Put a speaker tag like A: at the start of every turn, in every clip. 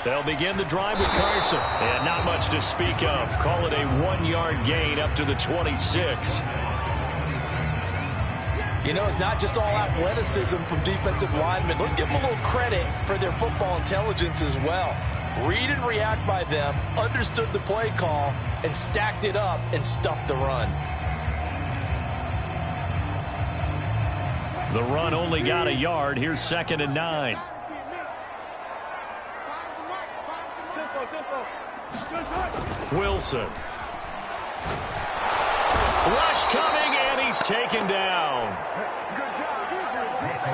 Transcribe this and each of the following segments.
A: They'll begin the drive with Carson. And not much to speak of. Call it a 1-yard gain up to the 26.
B: You know, it's not just all athleticism from defensive linemen. Let's give them a little credit for their football intelligence as well. Read and react by them, understood the play call, and stacked it up and stuffed the run.
A: The run only got a yard. Here's 2nd and 9. Wilson. Rush coming, and he's taken down.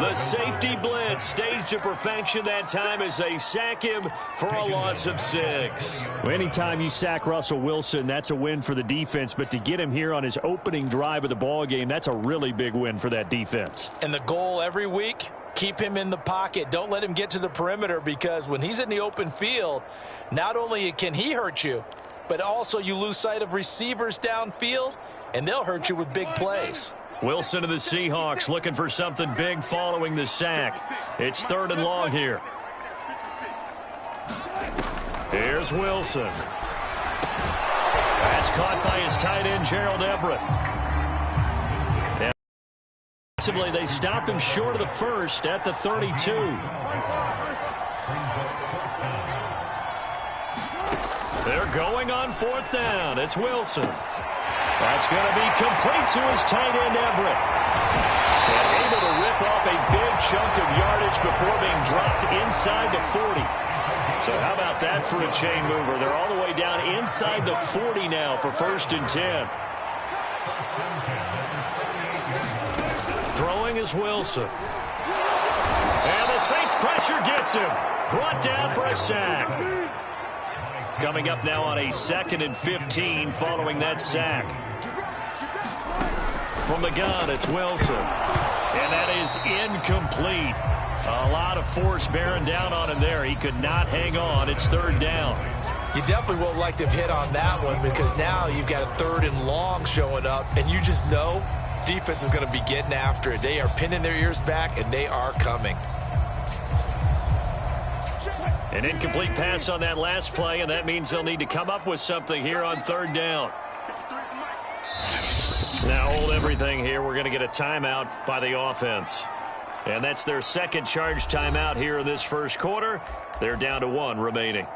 A: The safety blitz staged to perfection that time as they sack him for a loss of 6.
C: Well, anytime you sack Russell Wilson, that's a win for the defense. But to get him here on his opening drive of the ball game, that's a really big win for that defense.
B: And the goal every week, keep him in the pocket. Don't let him get to the perimeter, because when he's in the open field, not only can he hurt you, but also you lose sight of receivers downfield, and they'll hurt you with big plays.
A: Wilson of the Seahawks looking for something big following the sack. It's 3rd and long here. Here's Wilson. That's caught by his tight end, Gerald Everett. And possibly they stopped him short of the first at the 32. They're going on 4th down. It's Wilson. That's going to be complete to his tight end, Everett. And able to rip off a big chunk of yardage before being dropped inside the 40. So how about that for a chain mover? They're all the way down inside the 40 now for 1st and 10. Throwing is Wilson. And the Saints pressure gets him. Brought down for a sack. Coming up now on a 2nd and 15 following that sack. From the gun, it's Wilson. And that is incomplete. A lot of force bearing down on him there. He could not hang on. It's 3rd down.
B: You definitely would like to have hit on that one, because now you've got a 3rd and long showing up, and you just know defense is going to be getting after it. They are pinning their ears back, and they are coming.
A: An incomplete pass on that last play, and that means they'll need to come up with something here on 3rd down. Now hold everything here. We're going to get a timeout by the offense. And that's their 2nd charge timeout here in this 1st quarter. They're down to 1 remaining.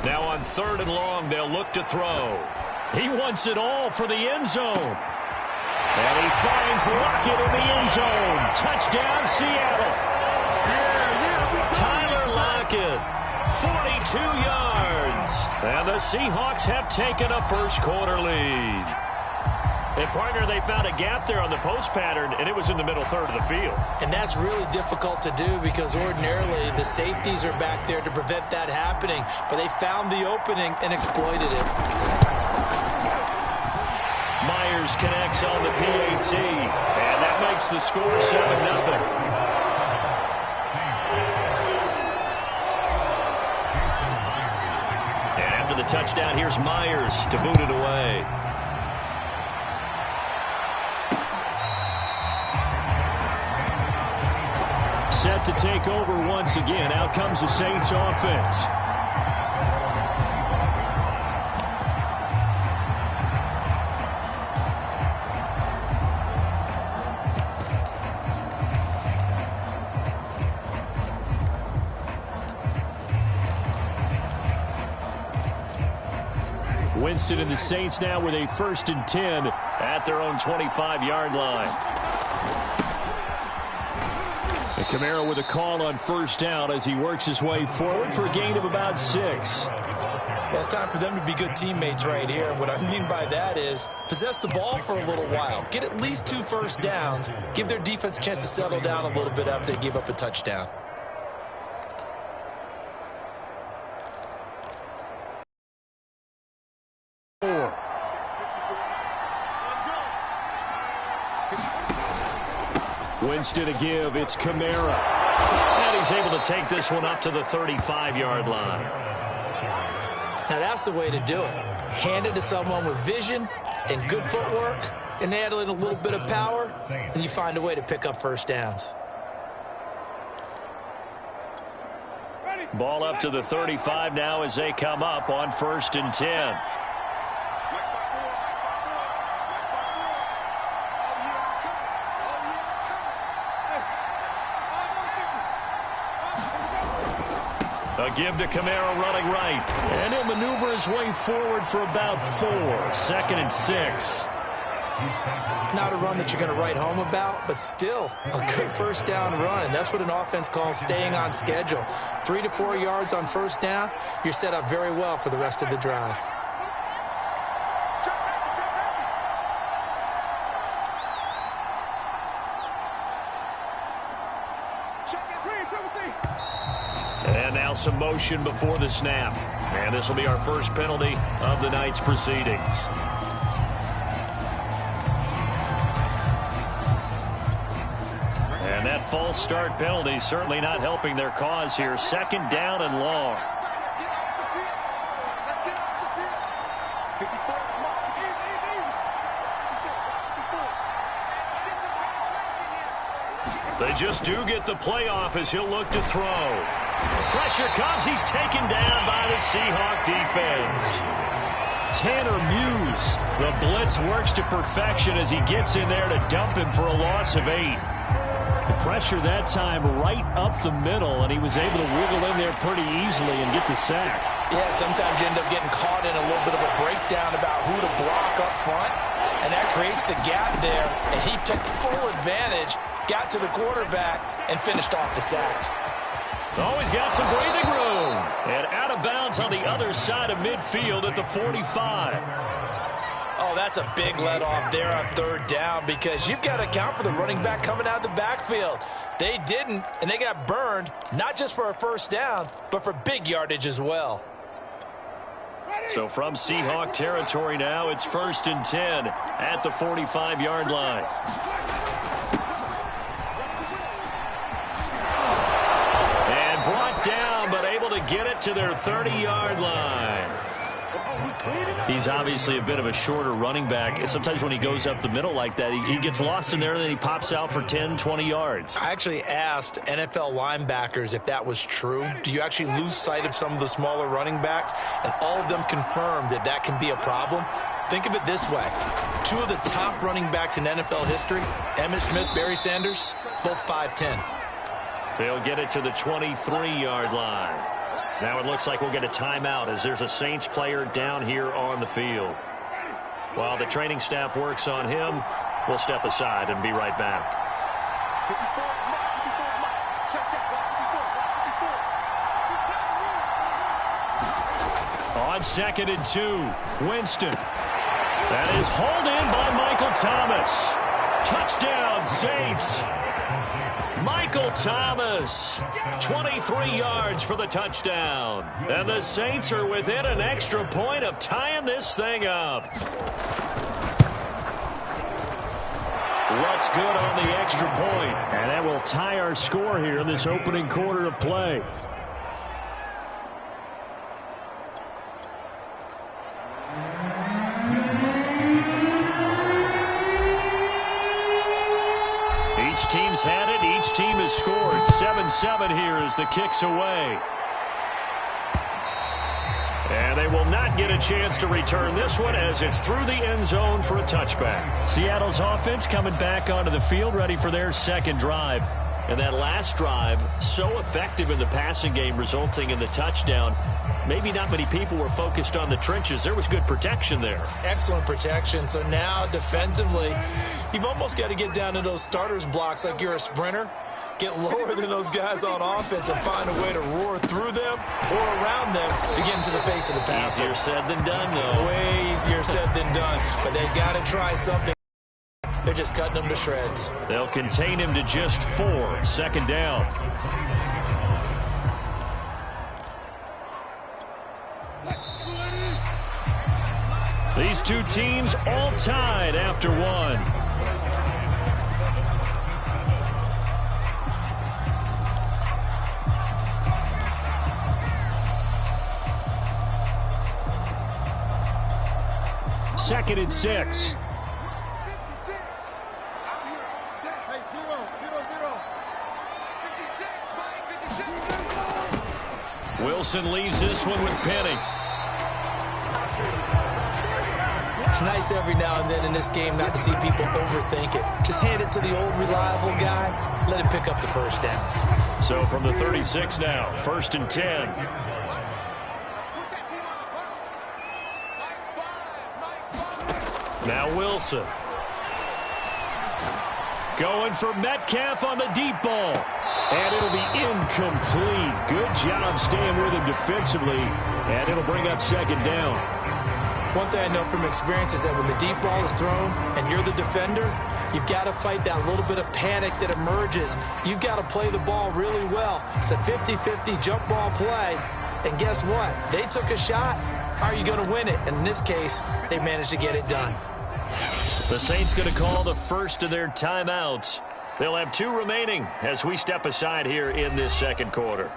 A: Now on 3rd and long, they'll look to throw. He wants it all for the end zone. And he finds Lockett in the end zone. Touchdown, Seattle. Tyler Lockett, 42 yards. And the Seahawks have taken a 1st quarter lead. And, partner, they found a gap there on the post pattern, and it was in the middle 3rd of the field.
B: And that's really difficult to do, because ordinarily the safeties are back there to prevent that happening. But they found the opening and exploited it.
A: Myers connects on the PAT, and that makes the score 7-0. And after the touchdown, here's Myers to boot it away. Set to take over once again. Out comes the Saints offense. Winston and the Saints now with a 1st and 10 at their own 25-yard line. And Kamara with a call on 1st down as he works his way forward for a gain of about 6.
B: Well, it's time for them to be good teammates right here. And what I mean by that is possess the ball for a little while. Get at least 2 first downs. Give their defense a chance to settle down a little bit after they give up a touchdown.
A: Winston to give. It's Kamara. And he's able to take this one up to the 35-yard line.
B: Now that's the way to do it. Hand it to someone with vision and good footwork, and add in a little bit of power, and you find a way to pick up first downs.
A: Ball up to the 35 now as they come up on 1st and 10. A give to Kamara running right. And he'll maneuver his way forward for about 4. 2nd and 6.
B: Not a run that you're going to write home about, but still a good first down run. That's what an offense calls staying on schedule. 3 to 4 yards on first down, you're set up very well for the rest of the drive.
A: And now some motion before the snap. And this will be our first penalty of the night's proceedings. And that false start penalty certainly not helping their cause here. 2nd down and long. They just do get the playoff as he'll look to throw. Pressure comes. He's taken down by the Seahawk defense. Tanner Muse. The blitz works to perfection as he gets in there to dump him for a loss of 8.
C: The pressure that time right up the middle, and he was able to wiggle in there pretty easily and get the sack.
B: Yeah, sometimes you end up getting caught in a little bit of a breakdown about who to block up front, and that creates the gap there, and he took full advantage, got to the quarterback, and finished off the sack.
A: Oh, he's got some breathing room. And out of bounds on the other side of midfield at the 45.
B: Oh, that's a big let off there on 3rd down because you've got to account for the running back coming out of the backfield. They didn't, and they got burned, not just for a first down, but for big yardage as well.
A: So from Seahawk territory now, it's 1st and 10 at the 45-yard line. And brought down, but able to get it to their 30-yard line. He's obviously a bit of a shorter running back. Sometimes when he goes up the middle like that, he gets lost in there, and then he pops out for 10, 20 yards.
B: I actually asked NFL linebackers if that was true. Do you actually lose sight of some of the smaller running backs? And all of them confirmed that that can be a problem. Think of it this way. 2 of the top running backs in NFL history, Emmitt Smith, Barry Sanders, both 5'10".
A: They'll get it to the 23-yard line. Now it looks like we'll get a timeout as there's a Saints player down here on the field. While the training staff works on him, we'll step aside and be right back. On 2nd and 2, Winston. That is hauled in by Michael Thomas. Touchdown, Saints. Michael Thomas, 23 yards for the touchdown. And the Saints are within an extra point of tying this thing up. What's good on the extra point?
C: And that will tie our score here in this opening quarter of play.
A: Each team's had it. Each team has scored. 7-7 here as the kick's away. And they will not get a chance to return this one as it's through the end zone for a touchback.
C: Seattle's offense coming back onto the field, ready for their second drive.
A: And that last drive, so effective in the passing game, resulting in the touchdown. Maybe not many people were focused on the trenches. There was good protection there.
B: Excellent protection. So now defensively, you've almost got to get down to those starters blocks like you're a sprinter. Get lower than those guys on offense and find a way to roar through them or around them to get into the face of the passer.
A: Easier said than done, though.
B: Way easier said than done. But they've got to try something. They're just cutting them to shreds.
A: They'll contain him to just 4. 2nd down. These two teams all tied after 1.
C: 2nd and 6.
A: Wilson leaves this one with Penny.
B: It's nice every now and then in this game not to see people overthink it. Just hand it to the old reliable guy. Let him pick up the first down.
A: So from the 36 now, 1st and 10. Now Wilson. Going for Metcalf on the deep ball. And it'll be incomplete. Good job staying with him defensively. And it'll bring up 2nd down.
B: One thing I know from experience is that when the deep ball is thrown and you're the defender, you've got to fight that little bit of panic that emerges. You've got to play the ball really well. It's a 50-50 jump ball play. And guess what? They took a shot. How are you going to win it? And in this case, they managed to get it done.
A: The Saints going to call the first of their timeouts. They'll have 2 remaining as we step aside here in this 2nd quarter.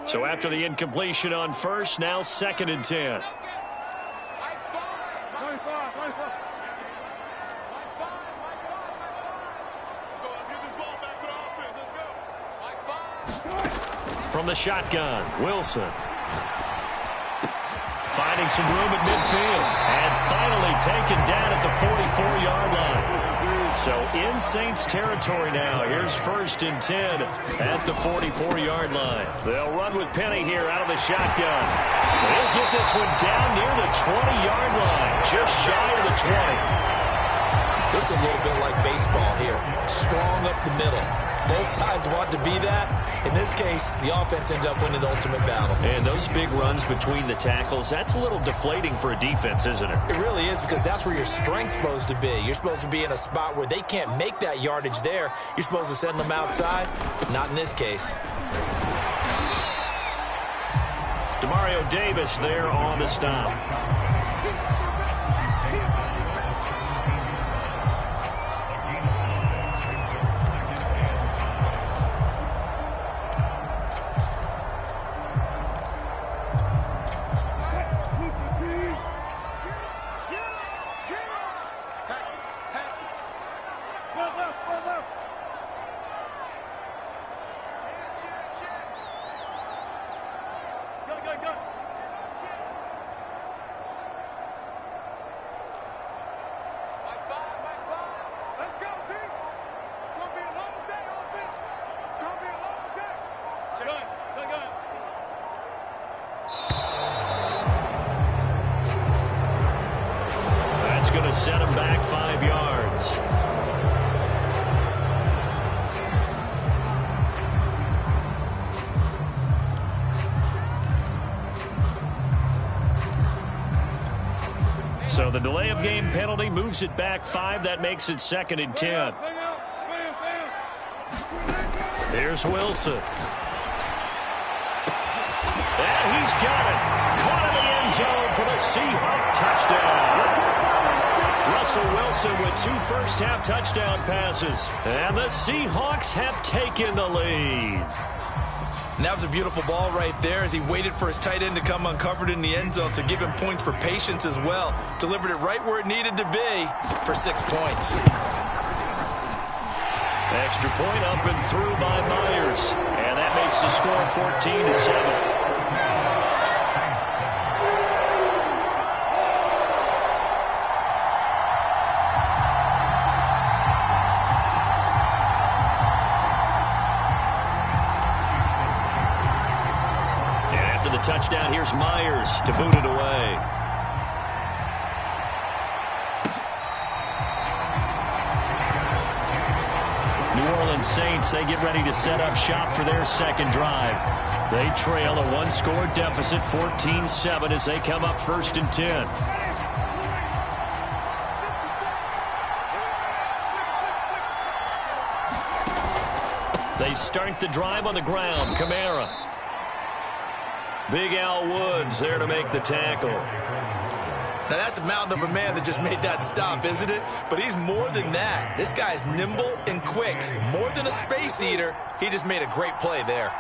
A: So after the incompletion on first, now 2nd and 10. From the shotgun, Wilson. Finding some room at midfield. And finally taken down at the 44-yard line. So in Saints territory now. Here's 1st and 10 at the 44-yard line. They'll run with Penny here out of the shotgun. They'll get this one down near the 20-yard line. Just shy of the 20.
B: This is a little bit like baseball here. Strong up the middle. Both sides want to be that. In this case, the offense ended up winning the ultimate battle.
A: And those big runs between the tackles, that's a little deflating for a defense, isn't it?
B: It really is, because that's where your strength's supposed to be. You're supposed to be in a spot where they can't make that yardage there. You're supposed to send them outside. Not in this case.
A: Demario Davis there on the stop. That's going to set him back 5 yards. So the delay of game penalty moves it back 5. That makes it 2nd and 10. Here's Wilson. And he's got it. Caught in the end zone for the Seahawk touchdown. Russell Wilson with 2 first-half touchdown passes. And the Seahawks have taken the lead.
B: And that was a beautiful ball right there as he waited for his tight end to come uncovered in the end zone to give him points for patience as well. Delivered it right where it needed to be for 6 points.
A: Extra point up and through by Myers. And that makes the score 14-7. Touchdown. Here's Myers to boot it away. New Orleans Saints, they get ready to set up shop for their second drive. They trail a 1-score deficit, 14-7, as they come up 1st and 10. They start the drive on the ground. Kamara. Big Al Woods there to make the tackle.
B: Now, that's a mountain of a man that just made that stop, isn't it? But he's more than that. This guy's nimble and quick. More than a space eater, he just made a great play there.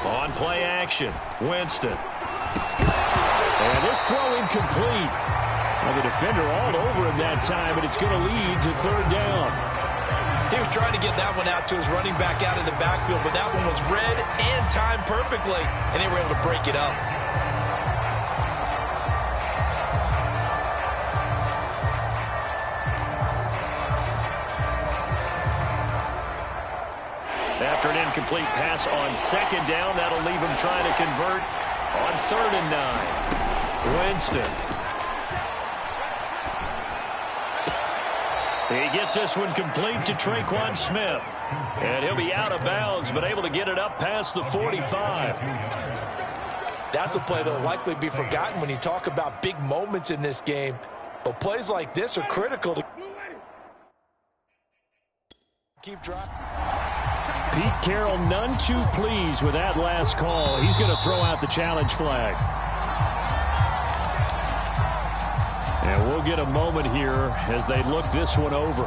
A: On play action, Winston. And this throw incomplete. Well, the defender all over him that time, and it's going to lead to third down.
B: He was trying to get that one out to his running back out of the backfield, but that one was read and timed perfectly, and they were able to break it up.
A: After an incomplete pass on second down, that'll leave him trying to convert on 3rd and 9. Winston. He gets this one complete to Traquan Smith. And he'll be out of bounds, but able to get it up past the 45.
B: That's a play that will likely be forgotten when you talk about big moments in this game. But plays like this are critical to keep driving.
C: Pete Carroll none too pleased with that last call. He's going to throw out the challenge flag. And we'll get a moment here as they look this one over.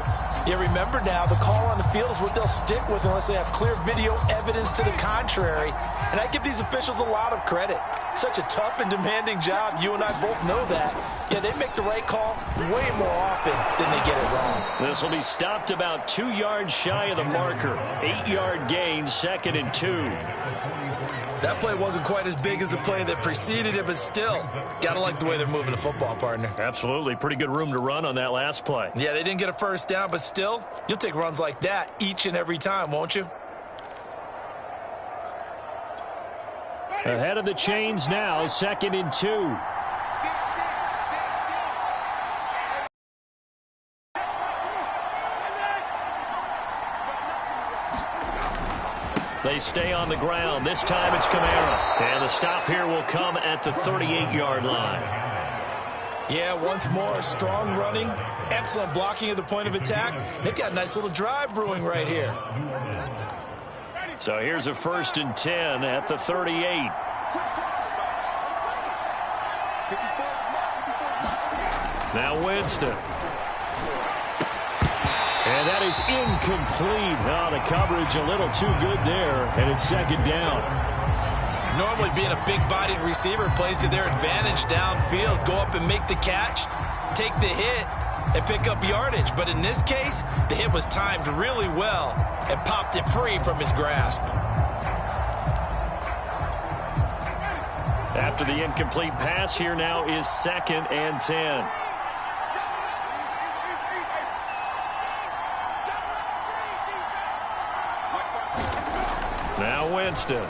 B: Yeah, remember now, the call on the field is what they'll stick with unless they have clear video evidence to the contrary. And I give these officials a lot of credit. Such a tough and demanding job. You and I both know that. Yeah, they make the right call way more often than they get it wrong.
A: This will be stopped about 2 yards shy of the marker. 8-yard gain, 2nd and 2.
B: That play wasn't quite as big as the play that preceded it, but still, gotta like the way they're moving the football, partner.
A: Absolutely. Pretty good room to run on that last play.
B: Yeah, they didn't get a first down, but still, you'll take runs like that each and every time, won't you?
C: Ahead of the chains now, 2nd and 2.
A: They stay on the ground. This time it's Kamara. And the stop here will come at the 38-yard line.
B: Yeah, once more, strong running, excellent blocking at the point of attack. They've got a nice little drive brewing right here.
A: So here's a 1st and 10 at the 38. Now Winston. And that is incomplete. Oh, the coverage a little too good there, and it's 2nd down.
B: Normally being a big-bodied receiver plays to their advantage downfield. Go up and make the catch, take the hit, and pick up yardage. But in this case, the hit was timed really well and popped it free from his grasp.
A: After the incomplete pass, here now is 2nd and 10. Now Winston.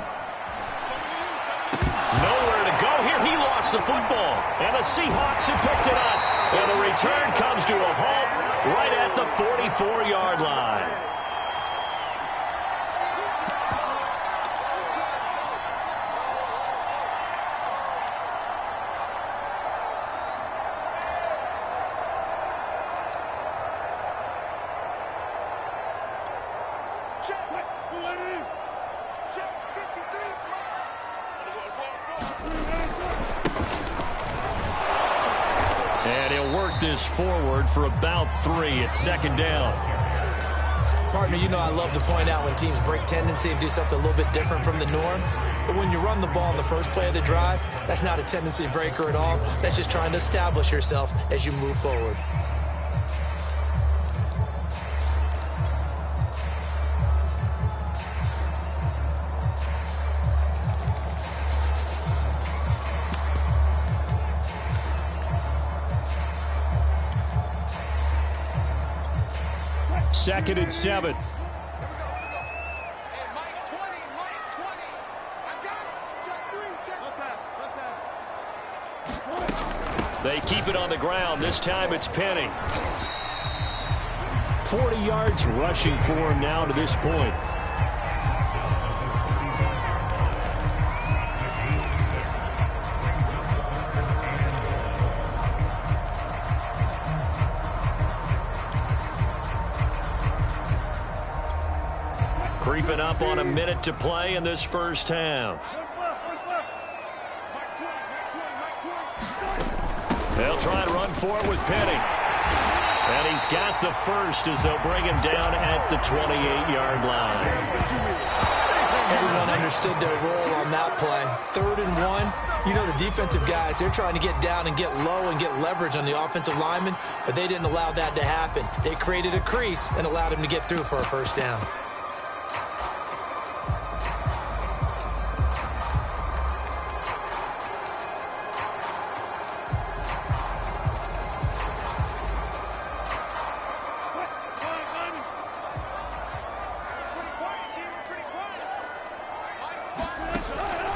A: Nowhere to go here. He lost the football. And the Seahawks have picked it up. And the return comes to a halt right at the 44-yard line. And he'll work this forward for about 3 at 2nd down.
B: Partner, you know I love to point out when teams break tendency and do something a little bit different from the norm. But when you run the ball in the first play of the drive, that's not a tendency breaker at all. That's just trying to establish yourself as you move forward.
C: Second and 7.
A: They keep it on the ground. This time it's Penny.
C: 40 yards rushing for him now to this point.
A: creeping up on a minute to play in this first half. They'll try and run for it with Penny. And he's got the first as they'll bring him down at the 28-yard line.
B: Everyone understood their role on that play. 3rd and 1. You know the defensive guys, they're trying to get down and get low and get leverage on the offensive lineman, but they didn't allow that to happen. They created a crease and allowed him to get through for a first down.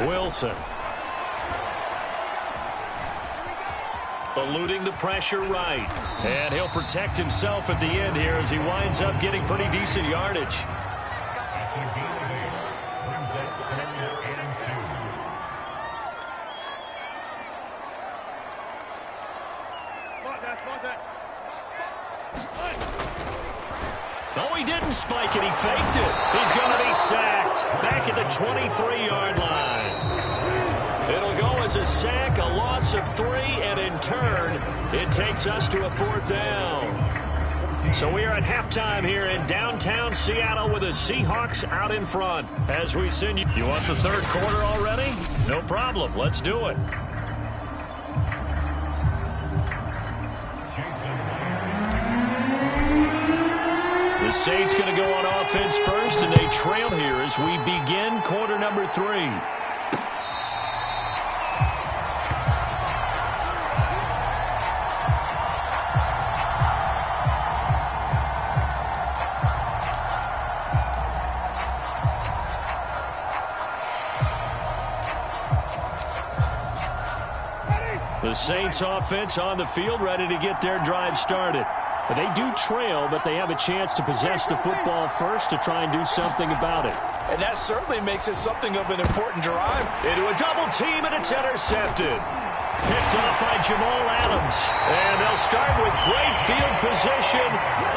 A: Wilson. Eluding the pressure right. And he'll protect himself at the end here as he winds up getting pretty decent yardage. No, he didn't spike it. He faked it. He's going to be sacked back at the 23-yard line. It'll go as a sack, a loss of 3, and in turn, it takes us to a 4th down. So we are at halftime here in downtown Seattle with the Seahawks out in front. As we send you, you want the 3rd quarter already? No problem. Let's do it. The Saints going to go on offense first, and they trail here as we begin quarter number 3. The Saints offense on the field, ready to get their drive started.
C: But they do trail, but they have a chance to possess the football first to try and do something about it.
B: And that certainly makes it something of an important drive.
A: Into a double team, and it's intercepted. Picked up by Jamal Adams. And they'll start with great field position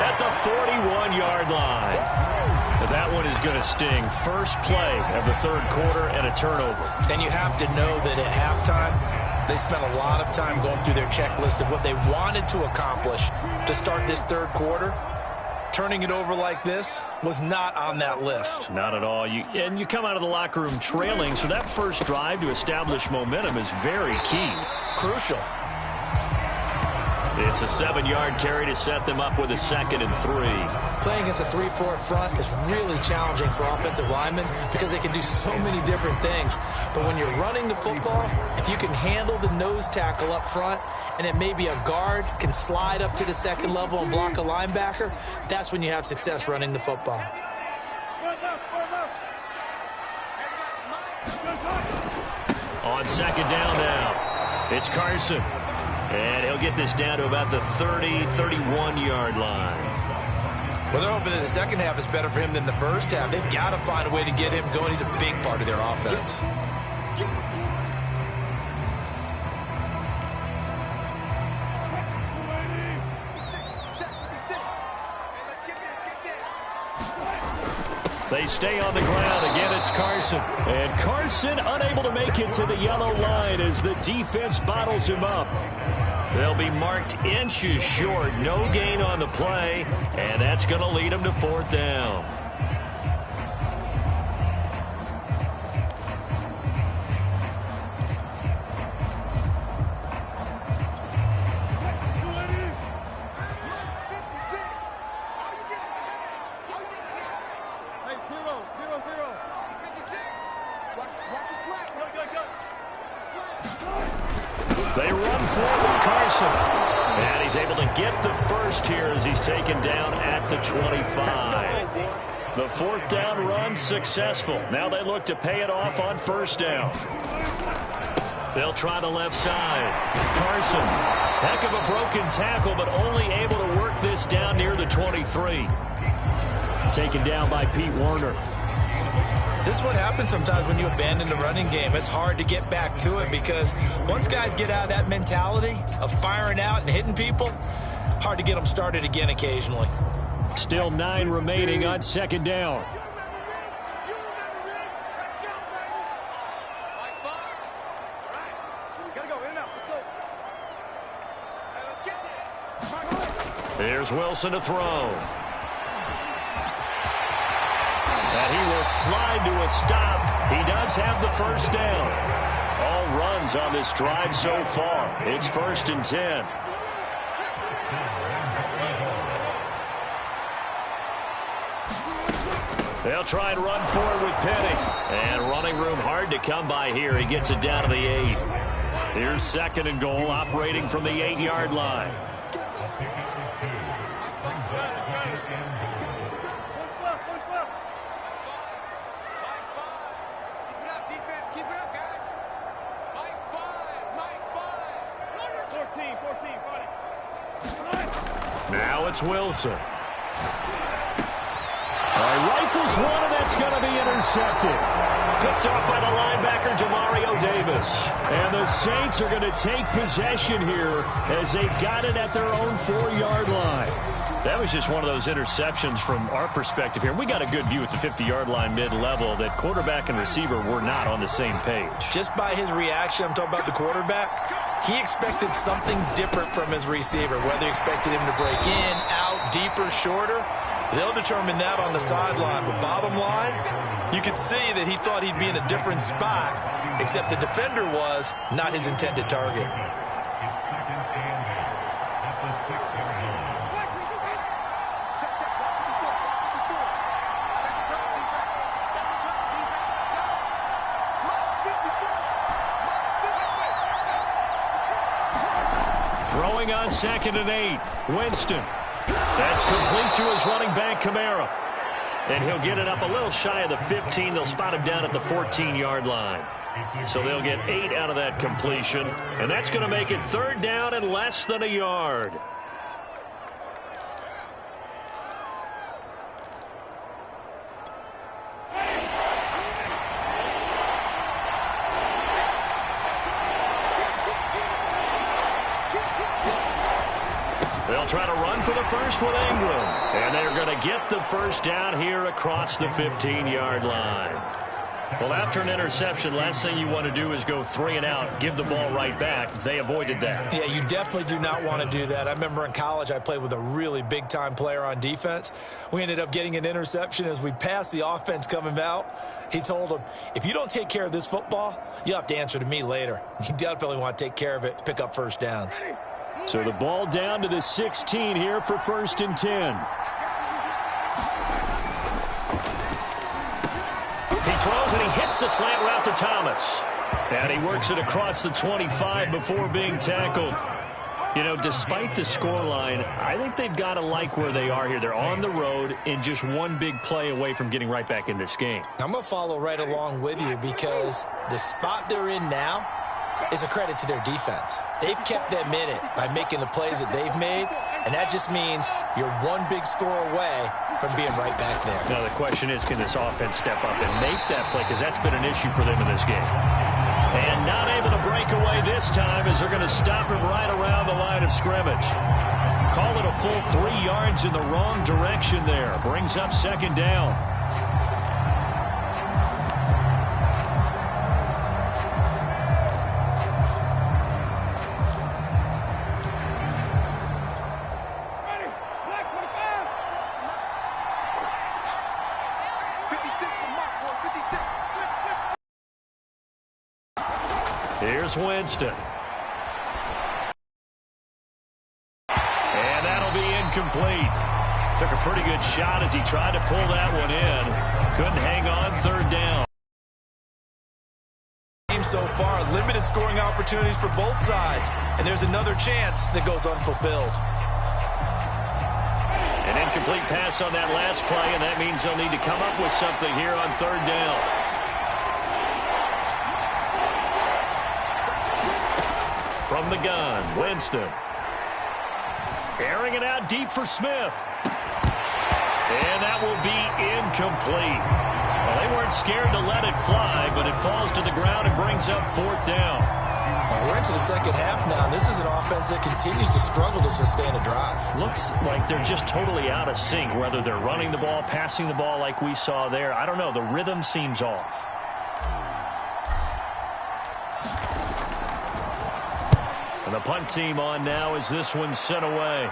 A: at the 41-yard line. That one is going to sting. First play of the 3rd quarter and a turnover.
B: And you have to know that at halftime, they spent a lot of time going through their checklist of what they wanted to accomplish to start this 3rd quarter. Turning it over like this was not on that list.
A: Not at all. And you come out of the locker room trailing, so that first drive to establish momentum is very key.
B: Crucial.
A: It's a 7-yard carry to set them up with a 2nd and 3.
B: Playing against a 3-4 front is really challenging for offensive linemen because they can do so many different things. But when you're running the football, if you can handle the nose tackle up front, and it may be a guard can slide up to the 2nd level and block a linebacker, that's when you have success running the football.
A: On 2nd down now, it's Carson. And he'll get this down to about the 30, 31-yard line.
B: Well, they're hoping that the second half is better for him than the first half. They've got to find a way to get him going. He's a big part of their offense.
A: They stay on the ground. Again, it's Carson.
C: And Carson unable to make it to the yellow line as the defense bottles him up.
A: They'll be marked inches short. No gain on the play, and that's going to lead them to 4th down. They run forward, Carson. And he's able to get the first here as he's taken down at the 25. The 4th down run successful. Now they look to pay it off on 1st down. They'll try the left side. Carson, heck of a broken tackle, but only able to work this down near the 23.
C: Taken down by Pete Werner.
B: This is what happens sometimes when you abandon the running game. It's hard to get back to it because once guys get out of that mentality of firing out and hitting people, hard to get them started again occasionally.
C: Still 9 remaining on 2nd down.
A: Here's Wilson to throw. And he will slide to a stop. He does have the first down. All runs on this drive so far. It's 1st and 10. They'll try and run forward with Penny. And running room hard to come by here. He gets it down to the 8. Here's 2nd and goal, operating from the 8-yard line. Now it's Wilson.
C: Rifles one, and that's going to be intercepted.
A: Picked off by the linebacker, Demario Davis.
C: And the Saints are going to take possession here as they've got it at their own 4-yard line.
A: That was just one of those interceptions from our perspective here. We got a good view at the 50-yard line mid-level that quarterback and receiver were not on the same page.
B: Just by his reaction, I'm talking about the quarterback, he expected something different from his receiver, whether he expected him to break in, out, deeper, shorter. They'll determine that on the sideline. But bottom line, you could see that he thought he'd be in a different spot, except the defender was not his intended target.
A: Throwing on 2nd and 8. Winston. That's complete to his running back, Kamara. And he'll get it up a little shy of the 15. They'll spot him down at the 14-yard line. So they'll get 8 out of that completion. And that's going to make it 3rd down and less than a yard. They'll try to run for the first with Ingram. And they're going to get the first down here across the 15-yard line. Well, after an interception, last thing you want to do is go 3 and out, give the ball right back. They avoided that.
B: Yeah, you definitely do not want to do that. I remember in college I played with a really big-time player on defense. We ended up getting an interception as we passed the offense coming out. He told him, if you don't take care of this football, you'll have to answer to me later. You definitely want to take care of it, pick up first downs.
C: So the ball down to the 16 here for 1st and 10.
A: He throws and he hits the slant route to Thomas. And he works it across the 25 before being tackled. You know, despite the scoreline, I think they've got to like where they are here. They're on the road and just one big play away from getting right back in this game.
B: I'm going to follow right along with you because the spot they're in now is a credit to their defense. They've kept them in it by making the plays that they've made, and that just means you're one big score away from being right back there.
A: Now the question is, can this offense step up and make that play, because that's been an issue for them in this game. And not able to break away this time as they're going to stop him right around the line of scrimmage. Call it a full 3 yards in the wrong direction there. Brings up 2nd down. Here's Winston. And that'll be incomplete. Took a pretty good shot as he tried to pull that one in. Couldn't hang on, 3rd down.
B: So far, limited scoring opportunities for both sides. And there's another chance that goes unfulfilled.
A: An incomplete pass on that last play, and that means they'll need to come up with something here on 3rd down. From the gun, Winston. Airing it out deep for Smith. And that will be incomplete. Well, they weren't scared to let it fly, but it falls to the ground and brings up 4th down.
B: Well, we're into the second half now, and this is an offense that continues to struggle to sustain a drive.
A: Looks like they're just totally out of sync, whether they're running the ball, passing the ball like we saw there. I don't know. The rhythm seems off. And the punt team on now as this one's sent away.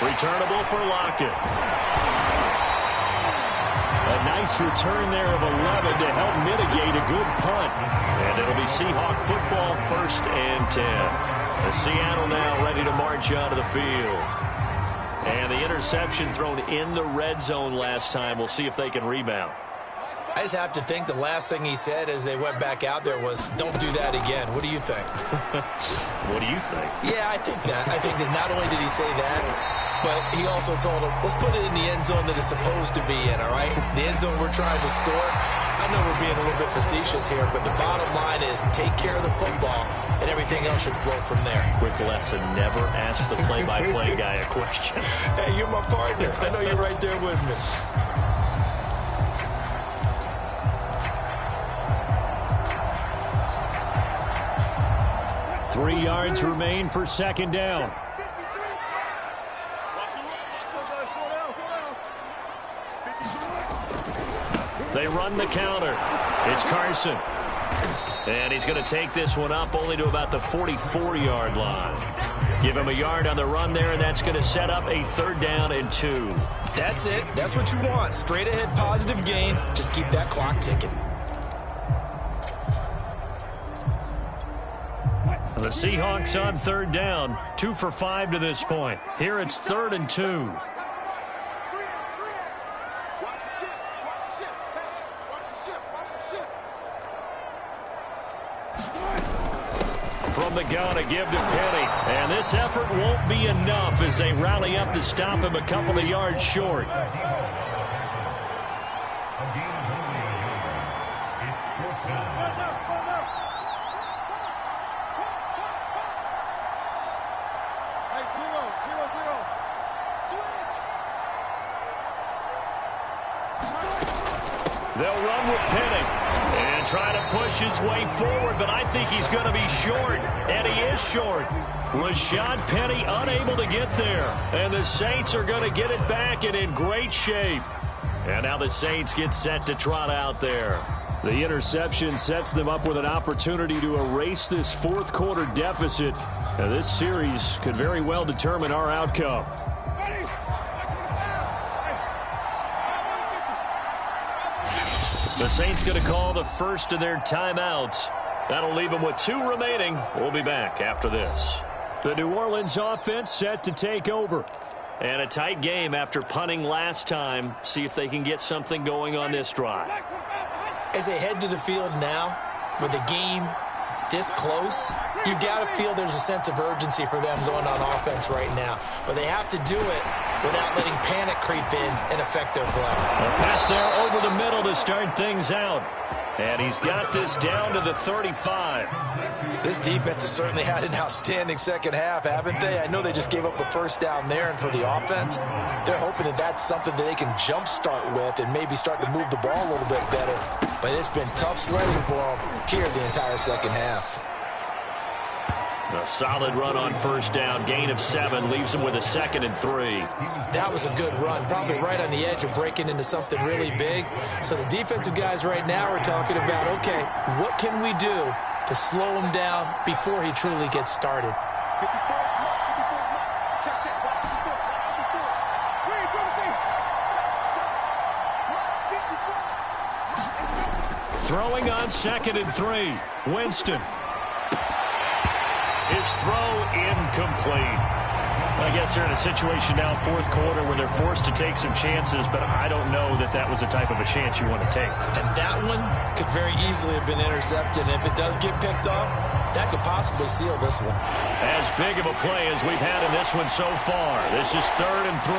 A: Returnable for Lockett. A nice return there of 11 to help mitigate a good punt. And it'll be Seahawk football, 1st and 10. As Seattle now ready to march onto the field. And the interception thrown in the red zone last time. We'll see if they can rebound.
B: I just have to think the last thing he said as they went back out there was, don't do that again. What do you think?
A: What do you think?
B: Yeah, I think that. I think that not only did he say that, but he also told him, let's put it in the end zone that it's supposed to be in, all right? The end zone we're trying to score. I know we're being a little bit facetious here, but the bottom line is take care of the football, and everything else should flow from there.
A: Quick lesson, never ask the play-by-play guy a question.
B: Hey, you're my partner. I know you're right there with me.
C: 3 yards remain for 2nd down.
A: They run the counter. It's Carson. And he's going to take this one up only to about the 44-yard line. Give him a yard on the run there, and that's going to set up a 3rd down and 2.
B: That's it. That's what you want. Straight ahead positive gain. Just keep that clock ticking.
A: The Seahawks on 3rd down. 2 for 5 to this point. Here it's 3rd and 2. From the gun, a give to Penny. And this effort won't be enough as they rally up to stop him a couple of yards short. They'll run with Penny and try to push his way forward, but I think he's going to be short, and he is short. Rashad Penny unable to get there, and the Saints are going to get it back and in great shape. And now the Saints get set to trot out there.
C: The interception sets them up with an opportunity to erase this 4th quarter deficit. Now, this series could very well determine our outcome.
A: The Saints going to call the first of their timeouts. That'll leave them with 2 remaining. We'll be back after this.
C: The New Orleans offense set to take over.
A: And a tight game after punting last time. See if they can get something going on this drive.
B: As they head to the field now, with the game this close, you've got to feel there's a sense of urgency for them going on offense right now. But they have to do it without letting panic creep in and affect their play.
A: A pass there over the middle to start things out. And he's got this down to the 35.
B: This defense has certainly had an outstanding second half, haven't they? I know they just gave up a first down there, and for the offense, they're hoping that that's something that they can jumpstart with and maybe start to move the ball a little bit better. But it's been tough sledding for them here the entire second half.
A: A solid run on first down. Gain of 7 leaves them with a 2nd and 3.
B: That was a good run. Probably right on the edge of breaking into something really big. So the defensive guys right now are talking about, okay, what can we do to slow him down before he truly gets started?
A: Throwing on 2nd and 3. Winston. His throw incomplete. I guess they're in a situation now, 4th quarter, where they're forced to take some chances, but I don't know that that was the type of a chance you want to take.
B: And that one could very easily have been intercepted. And if it does get picked off, that could possibly seal this one.
A: As big of a play as we've had in this one so far. This is 3rd and 3.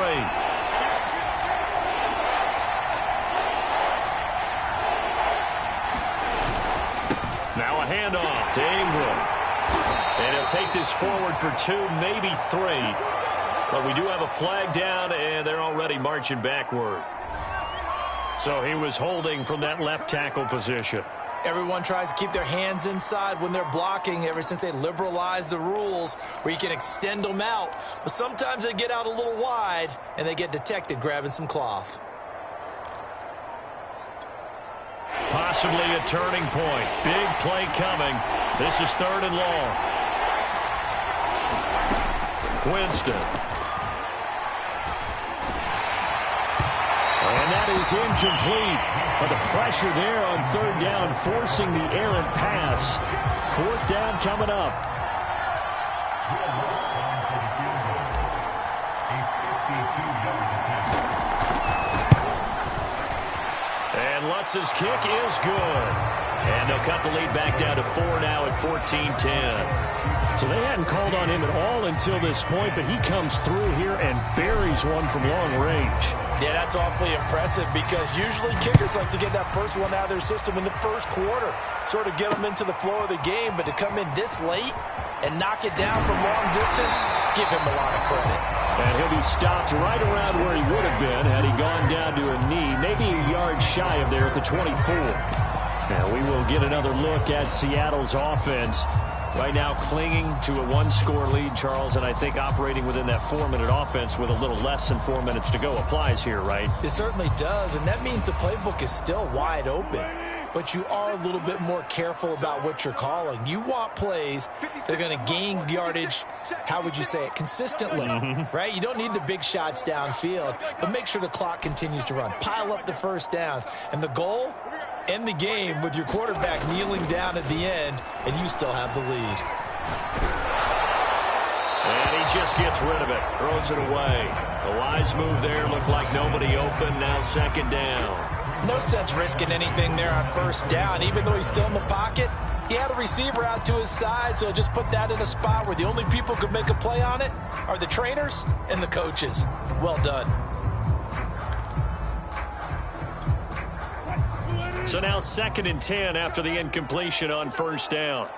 A: Now a handoff to Ingram. And he'll take this forward for 2, maybe 3. But we do have a flag down, and they're already marching backward. So he was holding from that left tackle position.
B: Everyone tries to keep their hands inside when they're blocking ever since they liberalized the rules where you can extend them out. But sometimes they get out a little wide, and they get detected grabbing some cloth.
A: Possibly a turning point. Big play coming. This is 3rd and long. Winston.
C: is incomplete. But the pressure there on third down, forcing the errant pass. Fourth down coming up. And Lutz's kick is good. And they'll cut the lead back down to 4 now at 14-10.
D: So they hadn't called on him at all until this point, but he comes through here and buries one from long range.
B: Yeah, that's awfully impressive because usually kickers like to get that first one out of their system in the first quarter, sort of get them into the flow of the game, but to come in this late and knock it down from long distance, give him a lot of credit.
C: And he'll be stopped right around where he would have been had he gone down to a knee, maybe a yard shy of there at the 24. Now we will get another look at Seattle's offense. Right now clinging to a one-score lead, Charles, and I think operating within that 4-minute offense with a little less than 4 minutes to go applies here, right?
B: It certainly does, and that means the playbook is still wide open. But you are a little bit more careful about what you're calling. You want plays that are going to gain yardage, how would you say it, consistently, right? You don't need the big shots downfield, but make sure the clock continues to run. Pile up the first downs. And the goal, end the game with your quarterback kneeling down at the end, and you still have the lead.
C: And he just gets rid of it, throws it away. A wise move there, looked like nobody open, now second down.
B: No sense risking anything there on first down. Even though he's still in the pocket, he had a receiver out to his side, so just put that in a spot where the only people who could make a play on it are the trainers and the coaches. Well done.
C: So now 2nd and 10 after the incompletion on first down.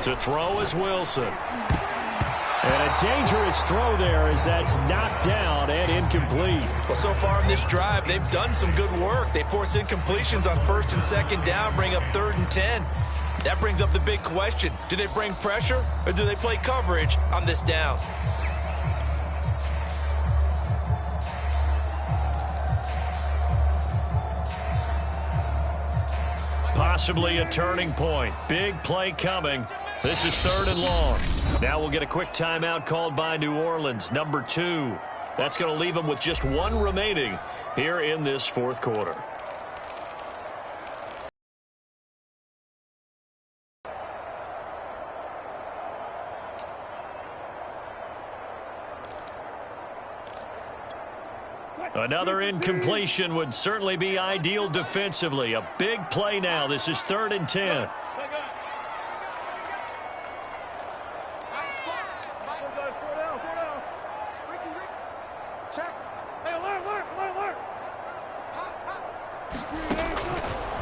C: To throw is Wilson. And a dangerous throw there as that's knocked down and incomplete.
B: Well, so far in this drive, they've done some good work. They force incompletions on 1st and 2nd down, bring up 3rd and 10. That brings up the big question. Do they bring pressure or do they play coverage on this down?
C: Possibly a turning point. Big play coming. This is 3rd and long. Now we'll get a quick timeout called by New Orleans, number 2. That's going to leave them with just 1 remaining here in this 4th quarter. Another incompletion would certainly be ideal defensively. A big play now. This is 3rd and 10.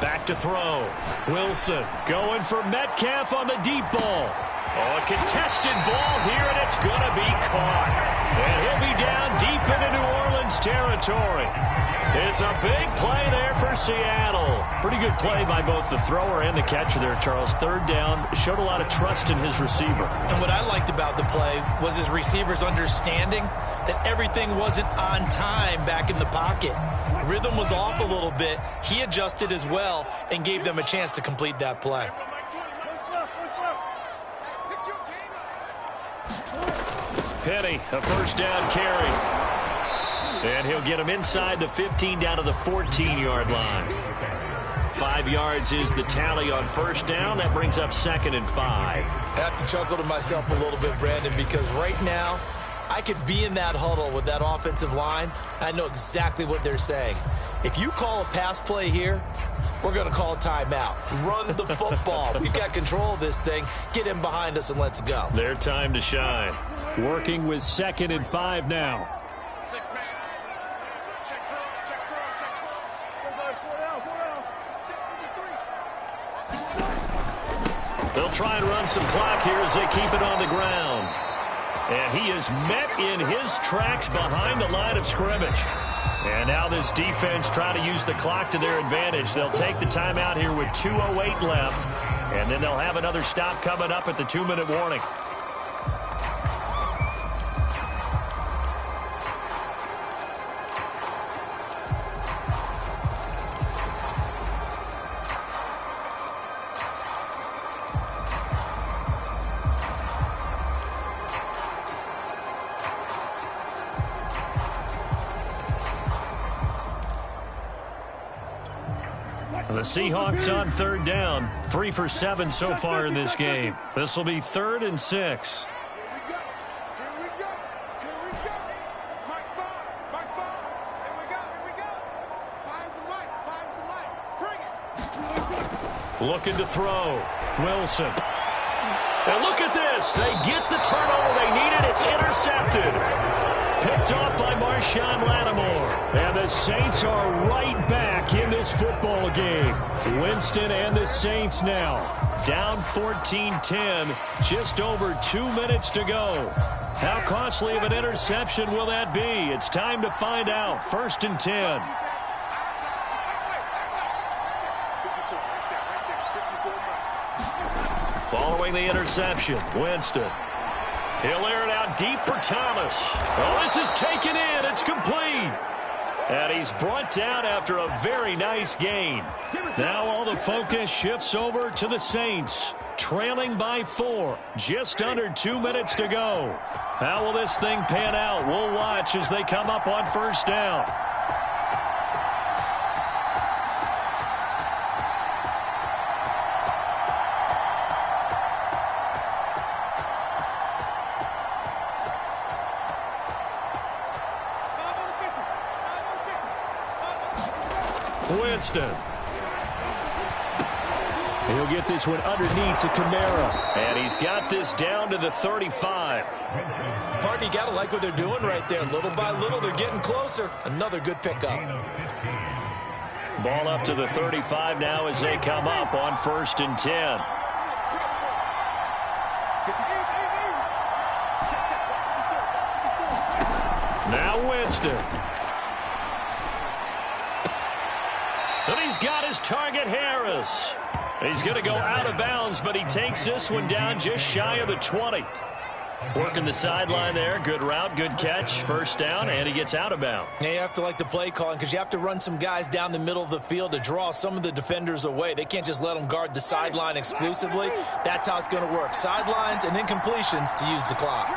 C: Back to throw. Wilson going for Metcalf on the deep ball. Oh, a contested ball here, and it's going to be caught. And he'll be down deep into New Orleans territory. It's a big play there for Seattle. Pretty good play by both the thrower and the catcher there, Charles. 3rd down, showed a lot of trust in his receiver.
B: And what I liked about the play was his receivers understanding that everything wasn't on time back in the pocket. Rhythm was off a little bit. He adjusted as well and gave them a chance to complete that play.
C: Penny, a 1st down carry. And he'll get him inside the 15 down to the 14-yard line. 5 yards is the tally on 1st down. That brings up 2nd and 5.
B: I have to chuckle to myself a little bit, Brandon, because right now I could be in that huddle with that offensive line. I know exactly what they're saying. If you call a pass play here, we're going to call a timeout. Run the football. We've got control of this thing. Get him behind us and let's go.
C: Their time to shine.
D: Working with 2nd and 5 now.
C: They'll try and run some clock here as they keep it on the ground. And he is met in his tracks behind the line of scrimmage. And now this defense trying to use the clock to their advantage. They'll take the timeout here with 2:08 left. And then they'll have another stop coming up at the 2-minute warning. The Seahawks on third down. 3 for 7 so far in this game. This will be 3rd and 6. Looking to throw. Wilson. And look at this. They get the turnover they needed. It's intercepted. Picked off by Marshawn Lattimore. And the Saints are right back in this football game. Winston and the Saints now down 14-10. Just over 2 minutes to go. How costly of an interception will that be? It's time to find out. 1st and 10. Following the interception, Winston. He'll air it out deep for Thomas. Oh, this is taken in. It's complete. And he's brought down after a very nice gain. Now all the focus shifts over to the Saints. Trailing by 4. Just under 2 minutes to go. How will this thing pan out? We'll watch as they come up on 1st down. Winston. He'll get this one underneath to Kamara. And he's got this down to the 35.
B: Partner, you got to like what they're doing right there. Little by little, they're getting closer. Another good pickup.
C: Ball up to the 35 now as they come up on 1st and 10. Now Winston. And he's got his target, Harris. He's going to go out of bounds, but he takes this one down just shy of the 20. Working the sideline there. Good route, good catch. 1st down, and he gets out of bounds.
B: Yeah, you have to like the play calling because you have to run some guys down the middle of the field to draw some of the defenders away. They can't just let them guard the sideline exclusively. That's how it's going to work. Sidelines and then completions to use the clock.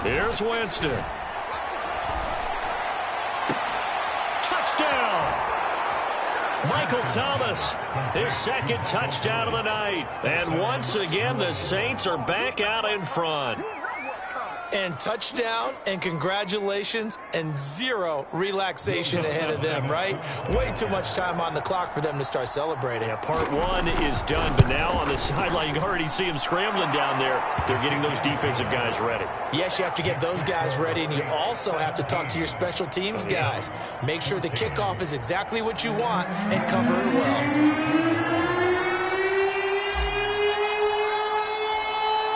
C: Here's Winston. Touchdown! Michael Thomas, his 2nd touchdown of the night. And once again, the Saints are back out in front.
B: And touchdown, and congratulations, and 0 relaxation ahead of them, right? Way too much time on the clock for them to start celebrating.
C: Yeah, part 1 is done, but now on the sideline, you can already see them scrambling down there. They're getting those defensive guys ready.
B: Yes, you have to get those guys ready, and you also have to talk to your special teams guys. Make sure the kickoff is exactly what you want and cover it well.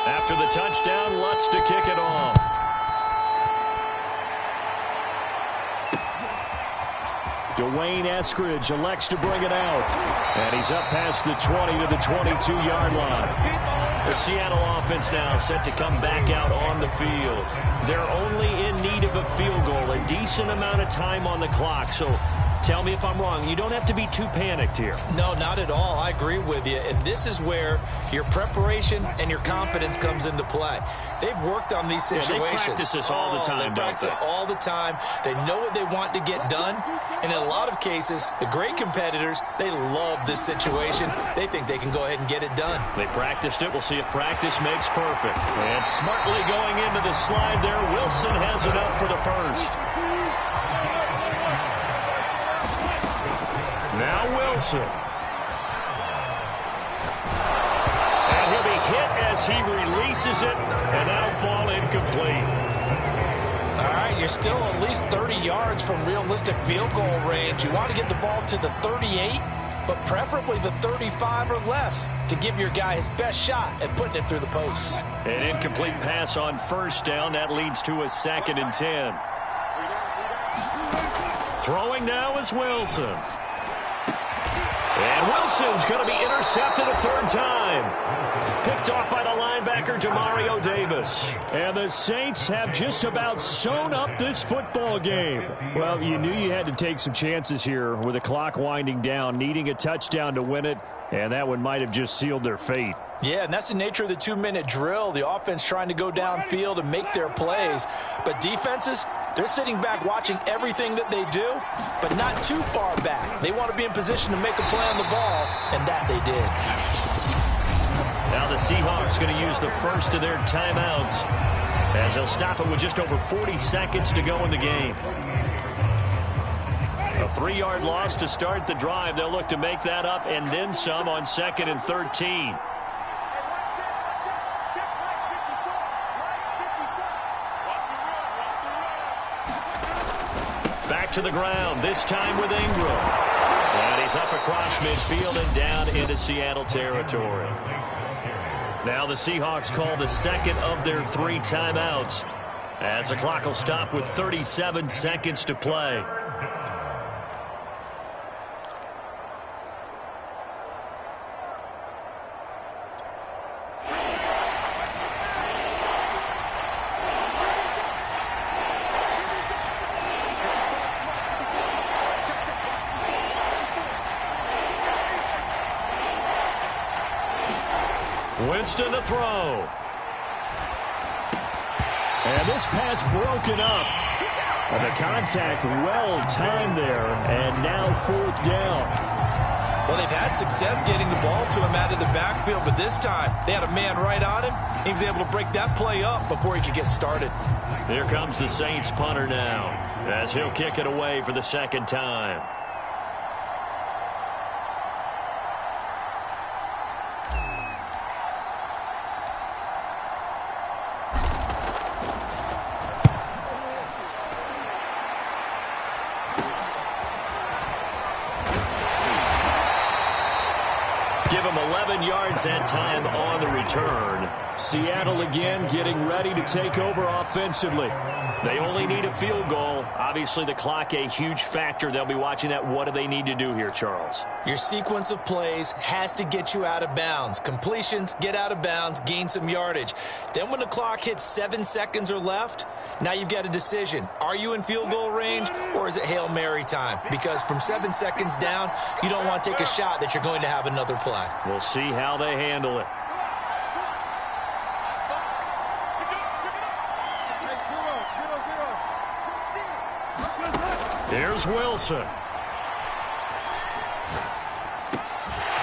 C: After the touchdown, Lutz to kick it off. Dwayne Eskridge elects to bring it out. And he's up past the 20 to the 22-yard line. The Seattle offense now set to come back out on the field. They're only in need of a field goal, a decent amount of time on the clock. So tell me if I'm wrong. You don't have to be too panicked here.
B: No, not at all. I agree with you. And this is where your preparation and your confidence comes into play. They've worked on these situations.
C: Yeah, they practice this all the time,
B: They practice it all the time. They know what they want to get done. And in a lot of cases, the great competitors, they love this situation. They think they can go ahead and get it done.
C: They practiced it. We'll see if practice makes perfect. And smartly going into the slide there, Wilson has it up for the 1st. Now Wilson. And he'll be hit as he releases it, and that'll fall incomplete.
B: All right, you're still at least 30 yards from realistic field goal range. You want to get the ball to the 38, but preferably the 35 or less to give your guy his best shot at putting it through the posts.
C: An incomplete pass on 1st down. That leads to a 2nd and 10. Throwing now is Wilson. And Wilson's going to be intercepted a third time. Picked off by the linebacker, Demario Davis.
D: And the Saints have just about sewn up this football game. Well, you knew you had to take some chances here with the clock winding down, needing a touchdown to win it, and that one might have just sealed their fate.
B: Yeah, and that's the nature of the 2-minute drill. The offense trying to go downfield and make their plays. But defenses, they're sitting back watching everything that they do, but not too far back. They want to be in position to make a play on the ball, and that they did.
C: Now the Seahawks going to use the first of their timeouts as they'll stop it with just over 40 seconds to go in the game. A 3-yard loss to start the drive. They'll look to make that up and then some on 2nd and 13. Back to the ground, this time with Ingram. And he's up across midfield and down into Seattle territory. Now the Seahawks call the second of their 3 timeouts as the clock will stop with 37 seconds to play. Winston to throw.
D: And this pass broken up. And the contact well timed there. And now 4th down.
B: Well, they've had success getting the ball to him out of the backfield, but this time they had a man right on him. He was able to break that play up before he could get started.
C: Here comes the Saints punter now as he'll kick it away for the 2nd time. Give him 11 yards that time on the return.
D: Seattle again getting ready to take over offensively.
C: They only need a field goal. Obviously, the clock a huge factor. They'll be watching that. What do they need to do here, Charles?
B: Your sequence of plays has to get you out of bounds. Completions, get out of bounds, gain some yardage. Then when the clock hits 7 seconds or left, now you've got a decision. Are you in field goal range or is it Hail Mary time? Because from 7 seconds down, you don't want to take a shot that you're going to have another play.
C: We'll see how they handle it.
D: Here's Wilson.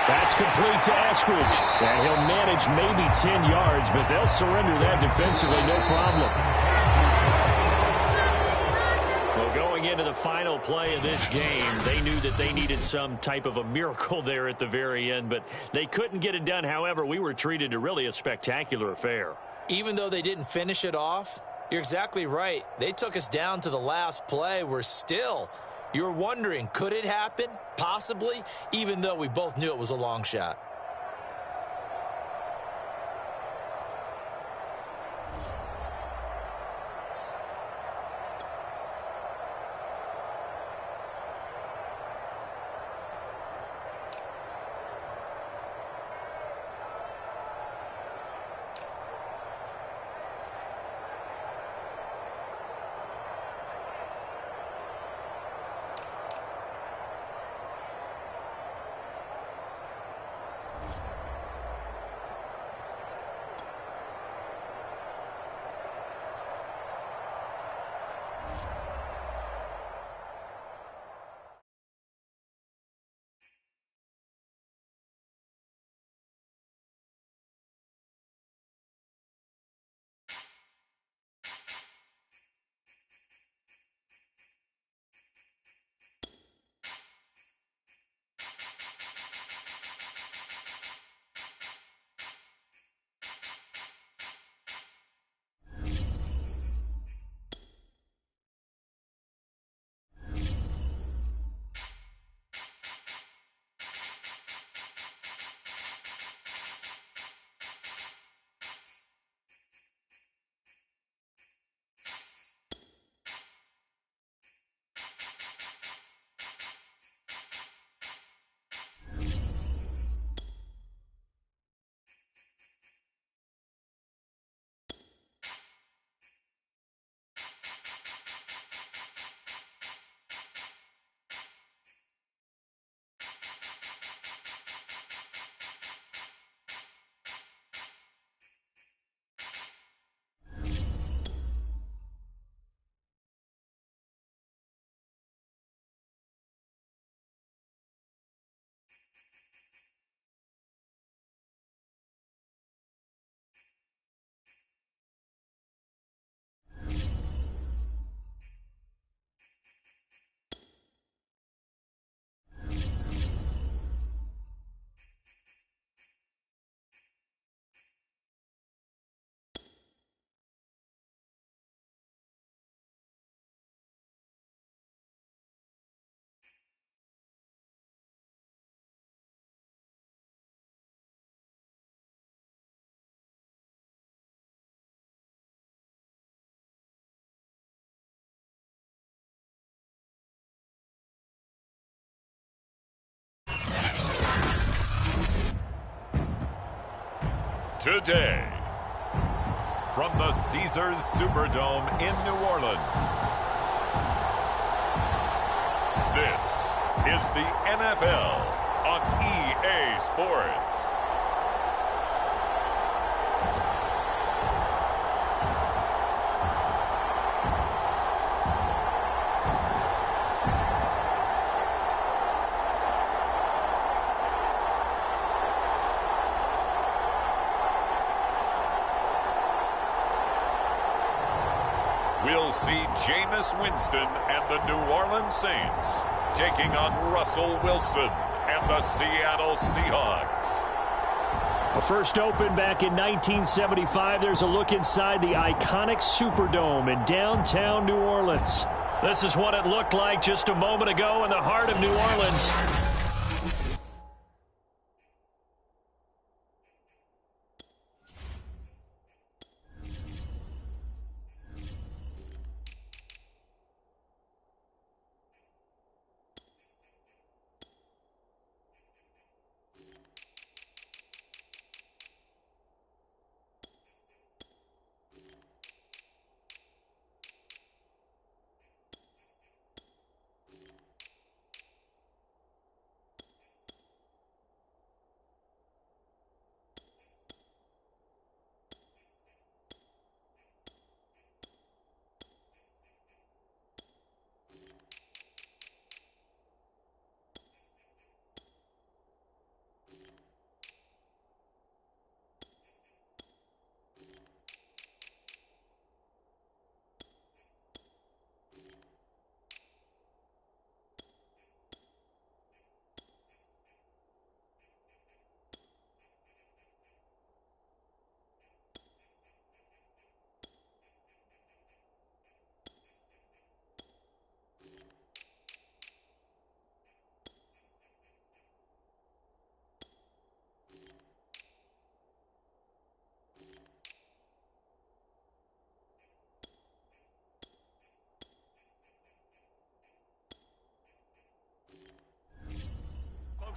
D: That's complete to Eskridge. And he'll manage maybe 10 yards, but they'll surrender that defensively, no problem.
C: Well, going into the final play of this game, they knew that they needed some type of a miracle there at the very end, but they couldn't get it done. However, we were treated to really a spectacular affair.
B: Even though they didn't finish it off, you're exactly right. They took us down to the last play. You're wondering, could it happen? Possibly, even though we both knew it was a long shot.
E: today. From the Caesars Superdome in New Orleans, this is the NFL on EA Sports. We'll see Jameis Winston and the New Orleans Saints taking on Russell Wilson and the Seattle Seahawks.
D: Well, first opened back in 1975. There's a look inside the iconic Superdome in downtown New Orleans.
C: This is what it looked like just a moment ago in the heart of New Orleans.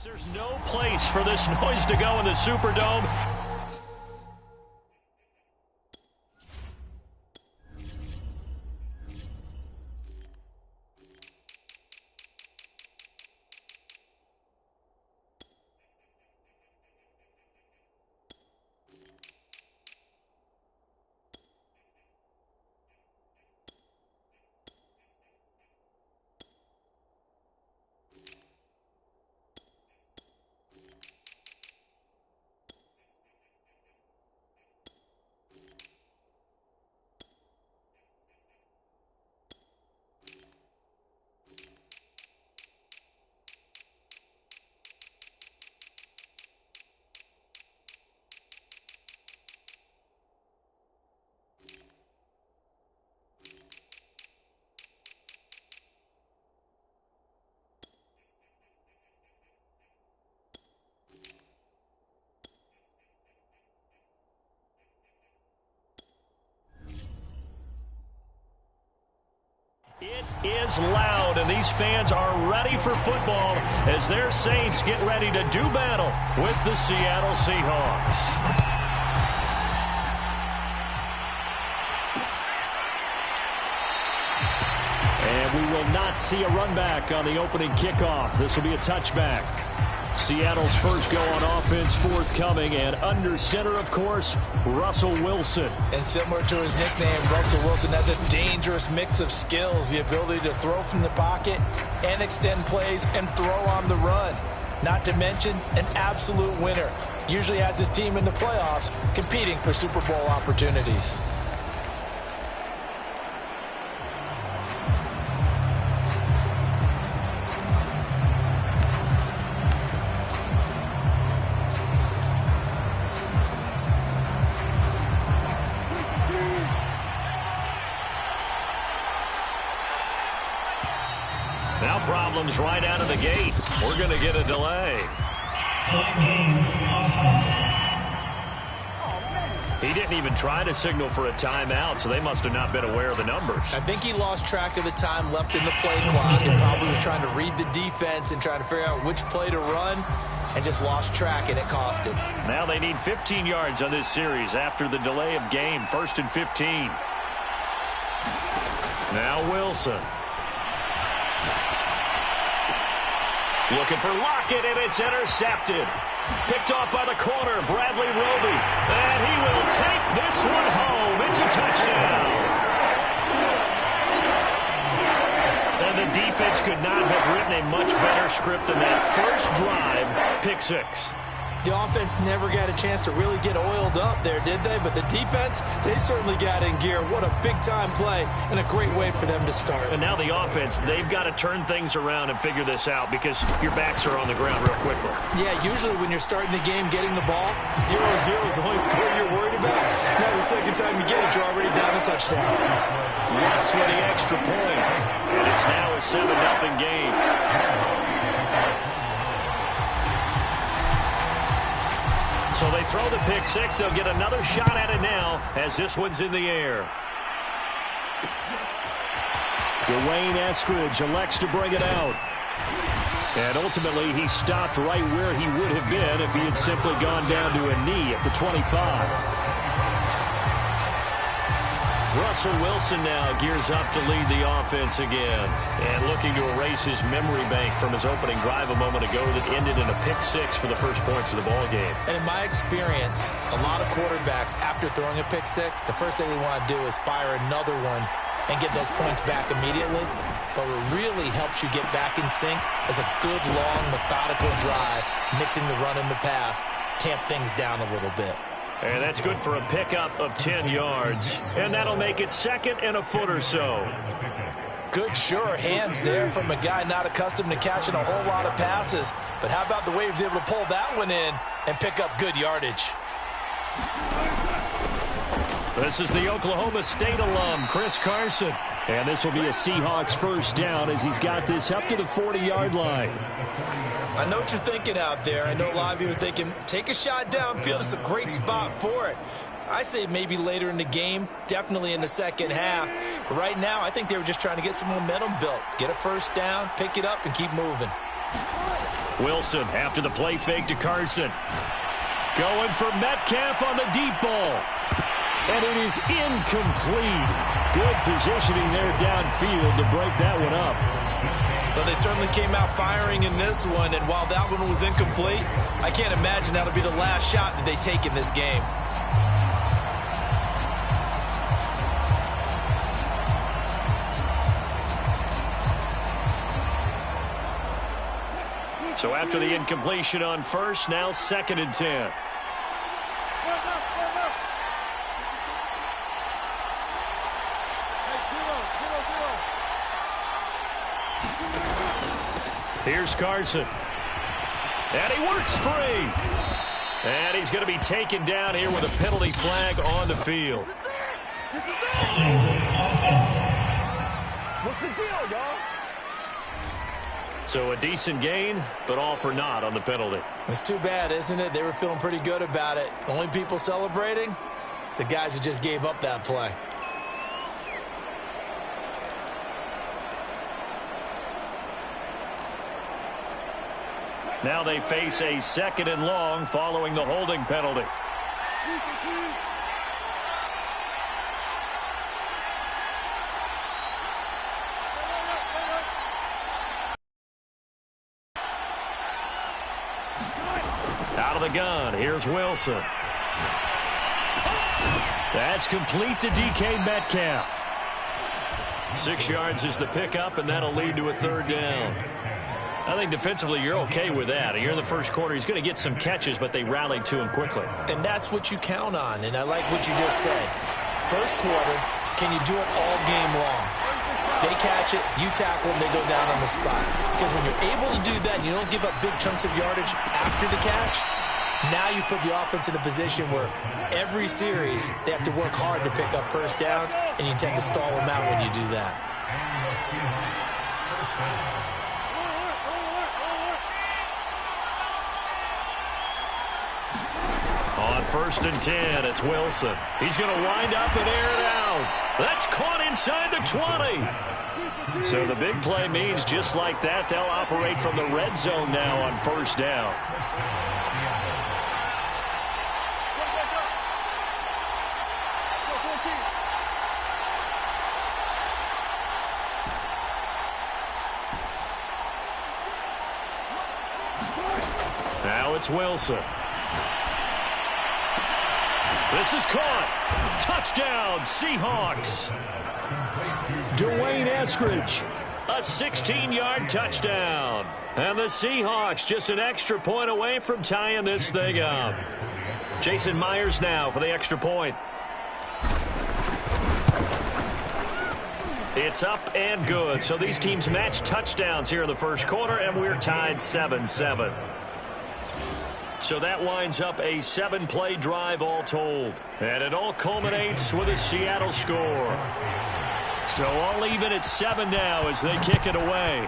C: There's no place for this noise to go in the Superdome. It is loud, and these fans are ready for football as their Saints get ready to do battle with the Seattle Seahawks. And we will not see a run back on the opening kickoff. This will be a touchback. Seattle's first go on offense forthcoming, and under center, of course, Russell Wilson.
B: And similar to his nickname, Russell Wilson has a dangerous mix of skills, the ability to throw from the pocket and extend plays and throw on the run. Not to mention an absolute winner. Usually has his team in the playoffs competing for Super Bowl opportunities.
C: Now problems right out of the gate. We're going to get a delay. He didn't even try to signal for a timeout, so they must have not been aware of the numbers.
B: I think he lost track of the time left in the play clock and probably was trying to read the defense and trying to figure out which play to run. and just lost track, and it cost him.
D: Now they need 15 yards on this series after the delay of game. 1st and 15.
C: Now Wilson. Looking for Lockett, and it's intercepted. Picked off by the corner, Bradley Roby. And he will take this one home. It's a touchdown. And the defense could not have written a much better script than that first drive, pick six.
B: The offense never got a chance to really get oiled up there, did they? But the defense, they certainly got in gear. What a big-time play and a great way for them to start.
D: And now the offense, they've got to turn things around and figure this out because your backs are on the ground real quickly.
B: Yeah, usually when you're starting the game getting the ball, 0-0 is the only score you're worried about. Now the second time you get it, you're already down a touchdown.
C: Lux for the extra point.
D: And it's now a 7-0 game. So they throw the pick six. They'll get another shot at it now as this one's in the air. Dwayne Eskridge elects to bring it out. And ultimately, he stopped right where he would have been if he had simply gone down to a knee at the 25. Russell Wilson now gears up to lead the offense again. And looking to erase his memory bank from his opening drive a moment ago that ended in a pick six for the first points of the ball game.
B: And in my experience, a lot of quarterbacks, after throwing a pick six, the first thing they want to do is fire another one and get those points back immediately. But what really helps you get back in sync is a good, long, methodical drive, mixing the run and the pass, tamp things down a little bit.
D: And that's good for a pickup of 10 yards. And that'll make it 2nd and a foot or so.
B: Good, sure hands there from a guy not accustomed to catching a whole lot of passes. But how about the way he was able to pull that one in and pick up good yardage?
D: This is the Oklahoma State alum, Chris Carson. And this will be a Seahawks first down as he's got this up to the 40-yard line.
B: I know what you're thinking out there. I know a lot of you are thinking, take a shot downfield. It's a great spot for it. I'd say maybe later in the game, definitely in the second half. But right now, I think they were just trying to get some momentum built. Get a first down, pick it up, and keep moving.
D: Wilson after the play fake to Carson. Going for Metcalf on the deep ball. And it is incomplete. Good positioning there downfield to break that one up.
B: Well, they certainly came out firing in this one, and while that one was incomplete, I can't imagine that'll be the last shot that they take in this game.
D: So after the incompletion on first, now 2nd and 10. Here's Carson. And he works free. And he's going to be taken down here with a penalty flag on the field.
C: What's the deal, y'all?
D: So a decent gain, but all for naught on the penalty.
B: It's too bad, isn't it? They were feeling pretty good about it. The only people celebrating, the guys who just gave up that play.
D: Now they face a 2nd and long following the holding penalty. Out of the gun, here's Wilson. That's complete to DK Metcalf. 6 yards is the pickup, and that'll lead to a 3rd down. I think defensively you're okay with that. You're in the first quarter. He's going to get some catches, but they rallied to him quickly.
B: And that's what you count on, and I like what you just said. First quarter, can you do it all game long? They catch it, you tackle them, they go down on the spot. Because when you're able to do that and you don't give up big chunks of yardage after the catch, now you put the offense in a position where every series they have to work hard to pick up first downs, and you tend to stall them out when you do that.
D: On 1st and 10, it's Wilson. He's going to wind up and air it out. That's caught inside the 20. So the big play means just like that, they'll operate from the red zone now on first down. Now it's Wilson. This is caught. Touchdown, Seahawks. Dwayne Eskridge, a 16-yard touchdown. And the Seahawks just an extra point away from tying this thing up. Jason Myers now for the extra point. It's up and good. So these teams match touchdowns here in the first quarter, and we're tied 7-7. So that winds up a 7-play drive all told. And it all culminates with a Seattle score. So all even at 7 now as they kick it away.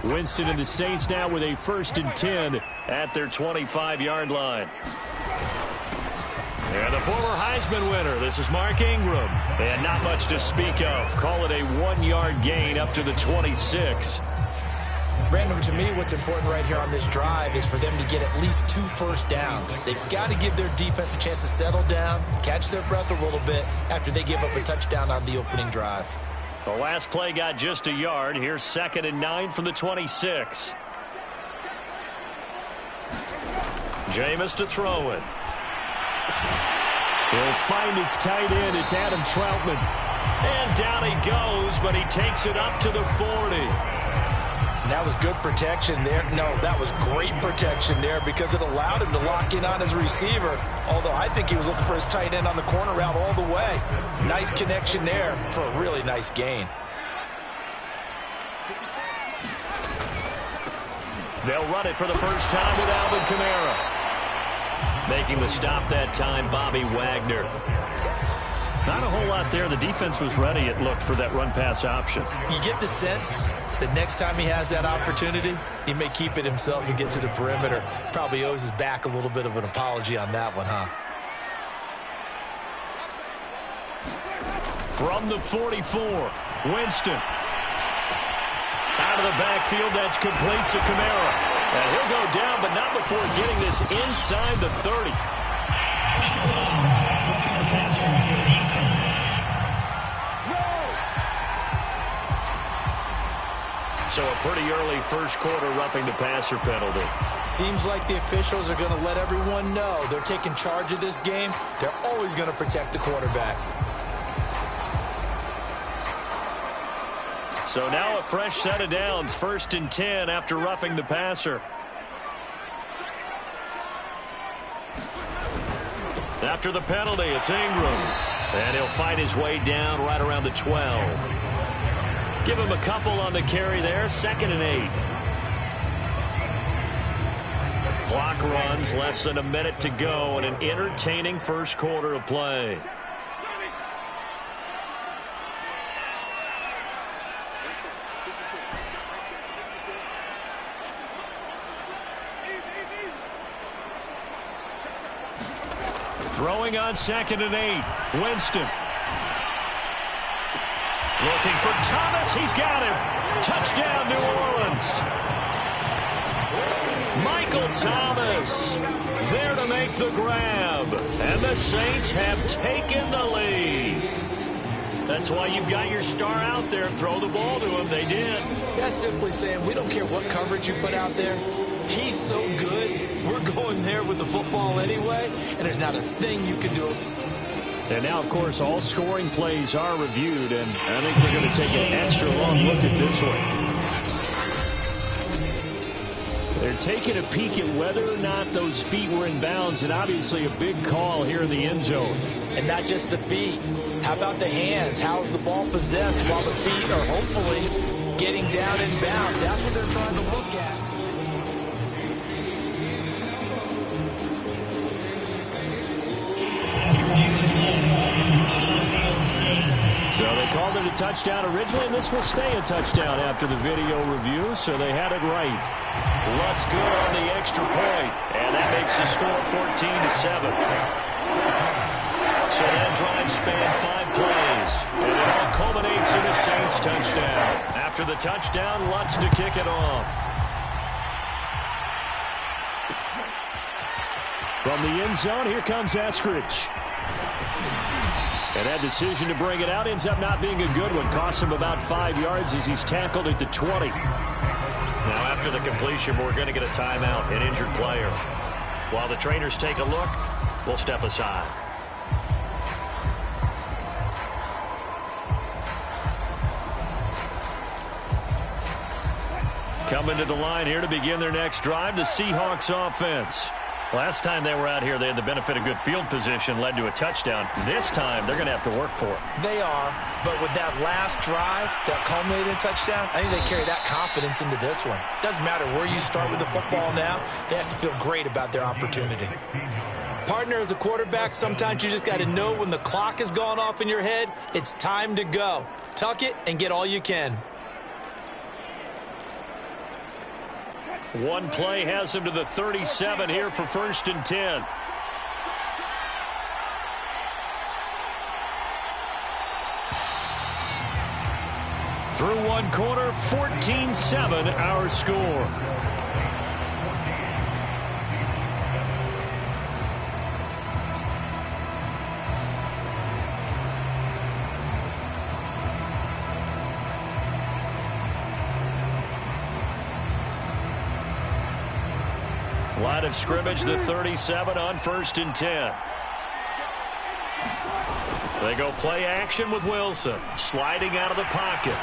D: Winston and the Saints now with a 1st and 10 at their 25-yard line. And the former Heisman winner, this is Mark Ingram. And not much to speak of. Call it a 1-yard gain up to the 26.
B: Brandon, to me, what's important right here on this drive is for them to get at least 2 first downs. They've got to give their defense a chance to settle down, catch their breath a little bit after they give up a touchdown on the opening drive.
D: The last play got just a yard. Here's 2nd and 9 from the 26. Jameis to throw it. He'll find his tight end. It's Adam Troutman. And down he goes, but he takes it up to the 40.
B: And that was good protection there. No, that was great protection there because it allowed him to lock in on his receiver. Although I think he was looking for his tight end on the corner route all the way. Nice connection there for a really nice gain.
D: They'll run it for the first time with Alvin Kamara. Making the stop that time, Bobby Wagner. Not a whole lot there. The defense was ready, it looked, for that run-pass option.
B: You get the sense that next time he has that opportunity, he may keep it himself and get to the perimeter. Probably owes his back a little bit of an apology on that one, huh?
D: From the 44, Winston. Out of the backfield, that's complete to Kamara. And he'll go down, but not before getting this inside the 30. So a pretty early first quarter roughing the passer penalty.
B: Seems like the officials are going to let everyone know they're taking charge of this game. They're always going to protect the quarterback.
D: So now a fresh set of downs, 1st and 10 after roughing the passer. After the penalty, it's Ingram. And he'll fight his way down right around the 12. Give him a couple on the carry there, 2nd and 8. Clock runs, less than a minute to go, and an entertaining first quarter of play. Throwing on 2nd and 8, Winston. Looking for Thomas. He's got him. Touchdown, New Orleans. Michael Thomas there to make the grab. And the Saints have taken the lead. That's why you've got your star out there. Throw the ball to him. They did.
B: That's simply saying we don't care what coverage you put out there. He's so good. We're going there with the football anyway, and there's not a thing you can do.
D: And now, of course, all scoring plays are reviewed, and I think they're going to take an extra long look at this one. They're taking a peek at whether or not those feet were in bounds, and obviously a big call here in the end zone.
B: And not just the feet. How about the hands? How's the ball possessed while the feet are hopefully getting down in bounds? That's what they're trying to look at.
D: touchdown originally, and this will stay a touchdown after the video review, so they had it right.
A: Lutz good on the extra point, and that makes the score 14-7. So that drive spanned 5 plays, and it all culminates in a Saints touchdown. After the touchdown, Lutz to kick it off.
D: From the end zone, here comes Eskridge. And that decision to bring it out ends up not being a good one. Costs him about 5 yards as he's tackled at the 20.
A: Now, after the completion, we're going to get a timeout, an injured player. While the trainers take a look, we'll step aside. Coming to the line here to begin their next drive, the Seahawks offense. Last time they were out here, they had the benefit of good field position, led to a touchdown. This time, they're going to have to work for it.
B: They are, but with that last drive that culminated in a touchdown, I think they carry that confidence into this one. Doesn't matter where you start with the football now, they have to feel great about their opportunity. Partner, as a quarterback, sometimes you just got to know when the clock has gone off in your head, it's time to go. Tuck it and get all you can.
A: One play has him to the 37 here for 1st and 10. Through one quarter, 14-7 our score. Line of scrimmage, the 37 on 1st and 10. They go play action with Wilson, sliding out of the pocket.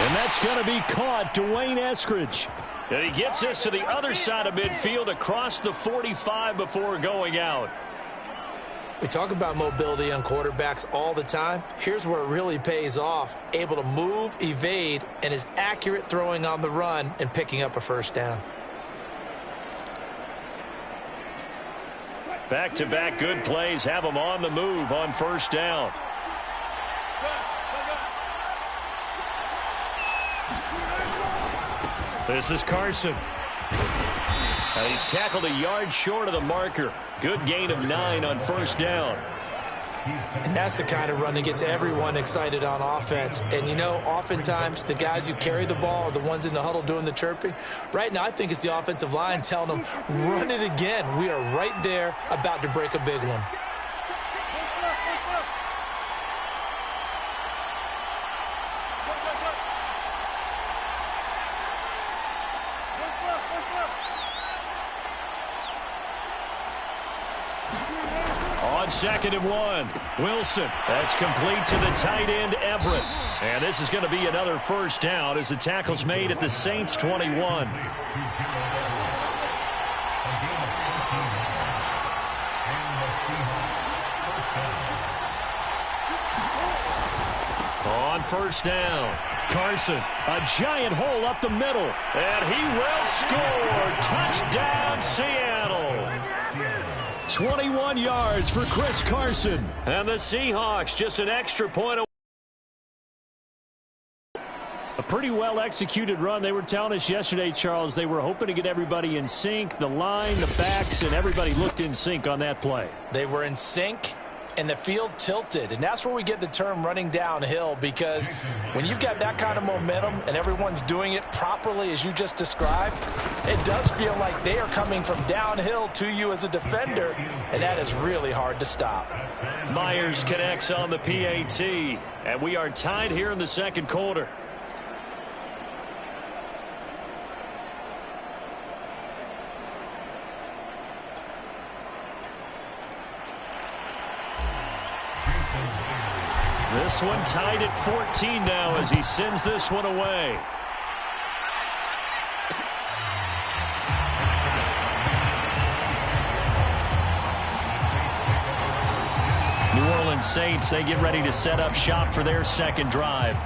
D: And that's going to be caught, Dwayne Eskridge.
A: And he gets this to the other side of midfield across the 45 before going out.
B: We talk about mobility on quarterbacks all the time. Here's where it really pays off. Able to move, evade, and is accurate throwing on the run and picking up a 1st down.
A: Back-to-back good plays have them on the move on 1st down. This is Carson. And he's tackled a yard short of the marker. Good gain of 9 on 1st down.
B: And that's the kind of run that gets everyone excited on offense. And, you know, oftentimes the guys who carry the ball are the ones in the huddle doing the chirping. Right now, I think it's the offensive line telling them, run it again. We are right there about to break a big one.
A: On 2nd and 1, Wilson. That's complete to the tight end, Everett. And this is going to be another 1st down as the tackle's made at the Saints' 21. On 1st down, Carson.
D: A giant hole up the middle.
A: And he will score. Touchdown, Seattle.
D: 21 yards for Chris Carson.
A: And the Seahawks just an extra point away.
D: A pretty well-executed run. They were telling us yesterday, Charles, they were hoping to get everybody in sync. The line, the backs, and everybody looked in sync on that play.
B: They were in sync, and the field tilted. And that's where we get the term running downhill, because when you've got that kind of momentum and everyone's doing it properly as you just described, it does feel like they are coming from downhill to you as a defender, and that is really hard to stop.
A: Myers connects on the PAT, and we are tied here in the 2nd quarter. This one tied at 14 now as he sends this one away. New Orleans Saints, they get ready to set up shop for their 2nd drive.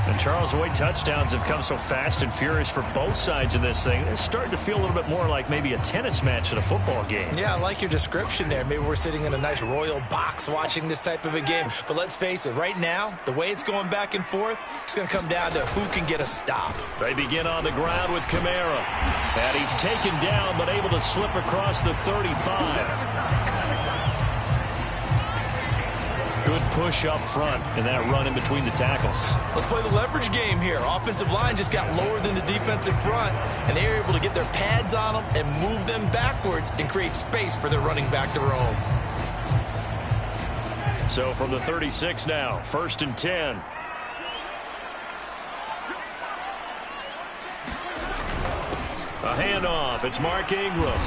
D: And Charles, the way touchdowns have come so fast and furious for both sides in this thing, it's starting to feel a little bit more like maybe a tennis match in a football game.
B: Yeah, I like your description there. Maybe we're sitting in a nice royal box watching this type of a game. But let's face it, right now, the way it's going back and forth, it's going to come down to who can get a stop.
C: They begin on the ground with Kamara. And he's taken down but able to slip across the 35. Good push up front in that run in between the tackles.
B: Let's play the leverage game here. Offensive line just got lower than the defensive front, and they were able to get their pads on them and move them backwards and create space for their running back to roam.
C: So from the 36 now, 1st and 10. A handoff. It's Mark Ingram.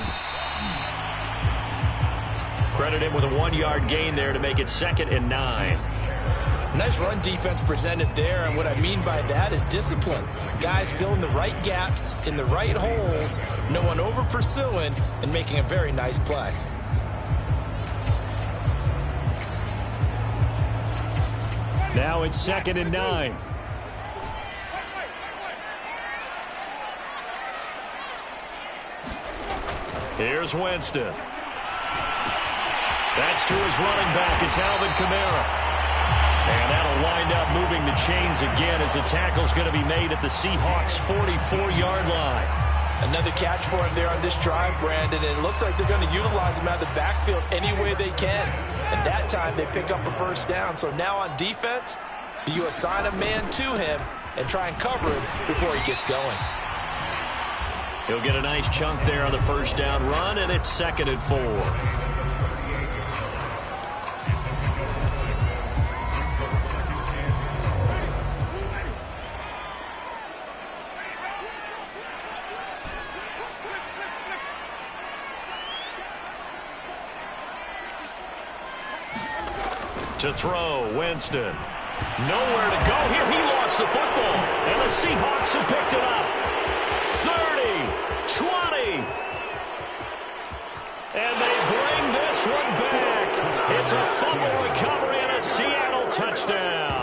C: Credit him with a 1-yard gain there to make it 2nd and 9.
B: Nice run defense presented there, and what I mean by that is discipline. Guys filling the right gaps in the right holes, no one over pursuing, and making a very nice play.
D: Now it's 2nd and 9.
C: Here's Winston. That's to his running back. It's Alvin Kamara. And that'll wind up moving the chains again as the tackle's going to be made at the Seahawks' 44-yard line.
B: Another catch for him there on this drive, Brandon, and it looks like they're going to utilize him out of the backfield any way they can. And that time they pick up a first down. So now on defense, do you assign a man to him and try and cover him before he gets going?
C: He'll get a nice chunk there on the first down run, and it's 2nd and 4. To throw, Winston. Nowhere to go here. He lost the football. And the Seahawks have picked it up. 30, 20. And they bring this one back. It's a fumble recovery and a Seattle touchdown.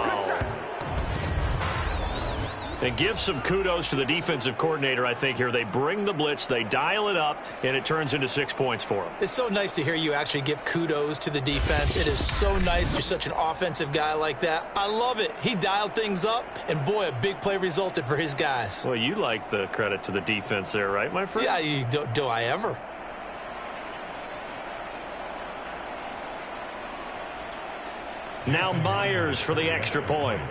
C: And give some kudos to the defensive coordinator, I think, here. They bring the blitz, they dial it up, and it turns into 6 points for them.
B: It's so nice to hear you actually give kudos to the defense. It is so nice. You're such an offensive guy like that. I love it. He dialed things up, and boy, a big play resulted for his guys.
C: Well, you like the credit to the defense there, right, my friend?
B: Yeah, do I ever?
C: Now Myers for the extra point.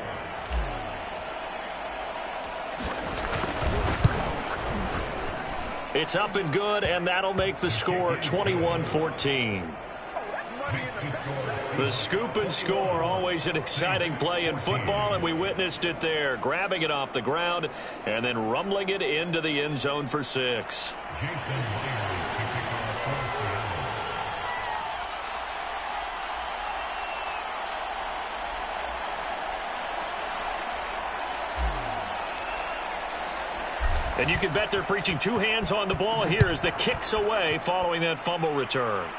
C: It's up and good, and that'll make the score 21-14. The scoop and score, always an exciting play in football, and we witnessed it there, grabbing it off the ground and then rumbling it into the end zone for 6. And you can bet they're preaching 2 hands on the ball here as the kick's away following that fumble return.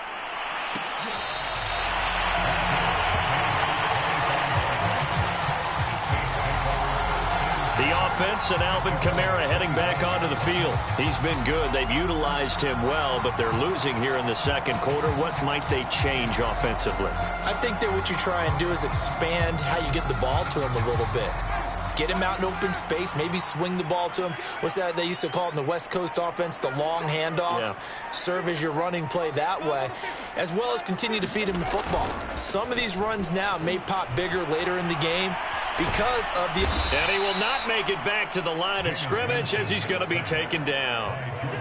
C: The offense and Alvin Kamara heading back onto the field. He's been good. They've utilized him well, but they're losing here in the second quarter. What might they change offensively?
B: I think that what you try and do is expand how you get the ball to him a little bit. Get him out in open space, maybe swing the ball to him. What's that they used to call it in the West Coast offense, the long handoff? Yeah. Serve as your running play that way, as well as continue to feed him the football. Some of these runs now may pop bigger later in the game because of the...
C: And he will not make it back to the line of scrimmage as he's going to be taken down.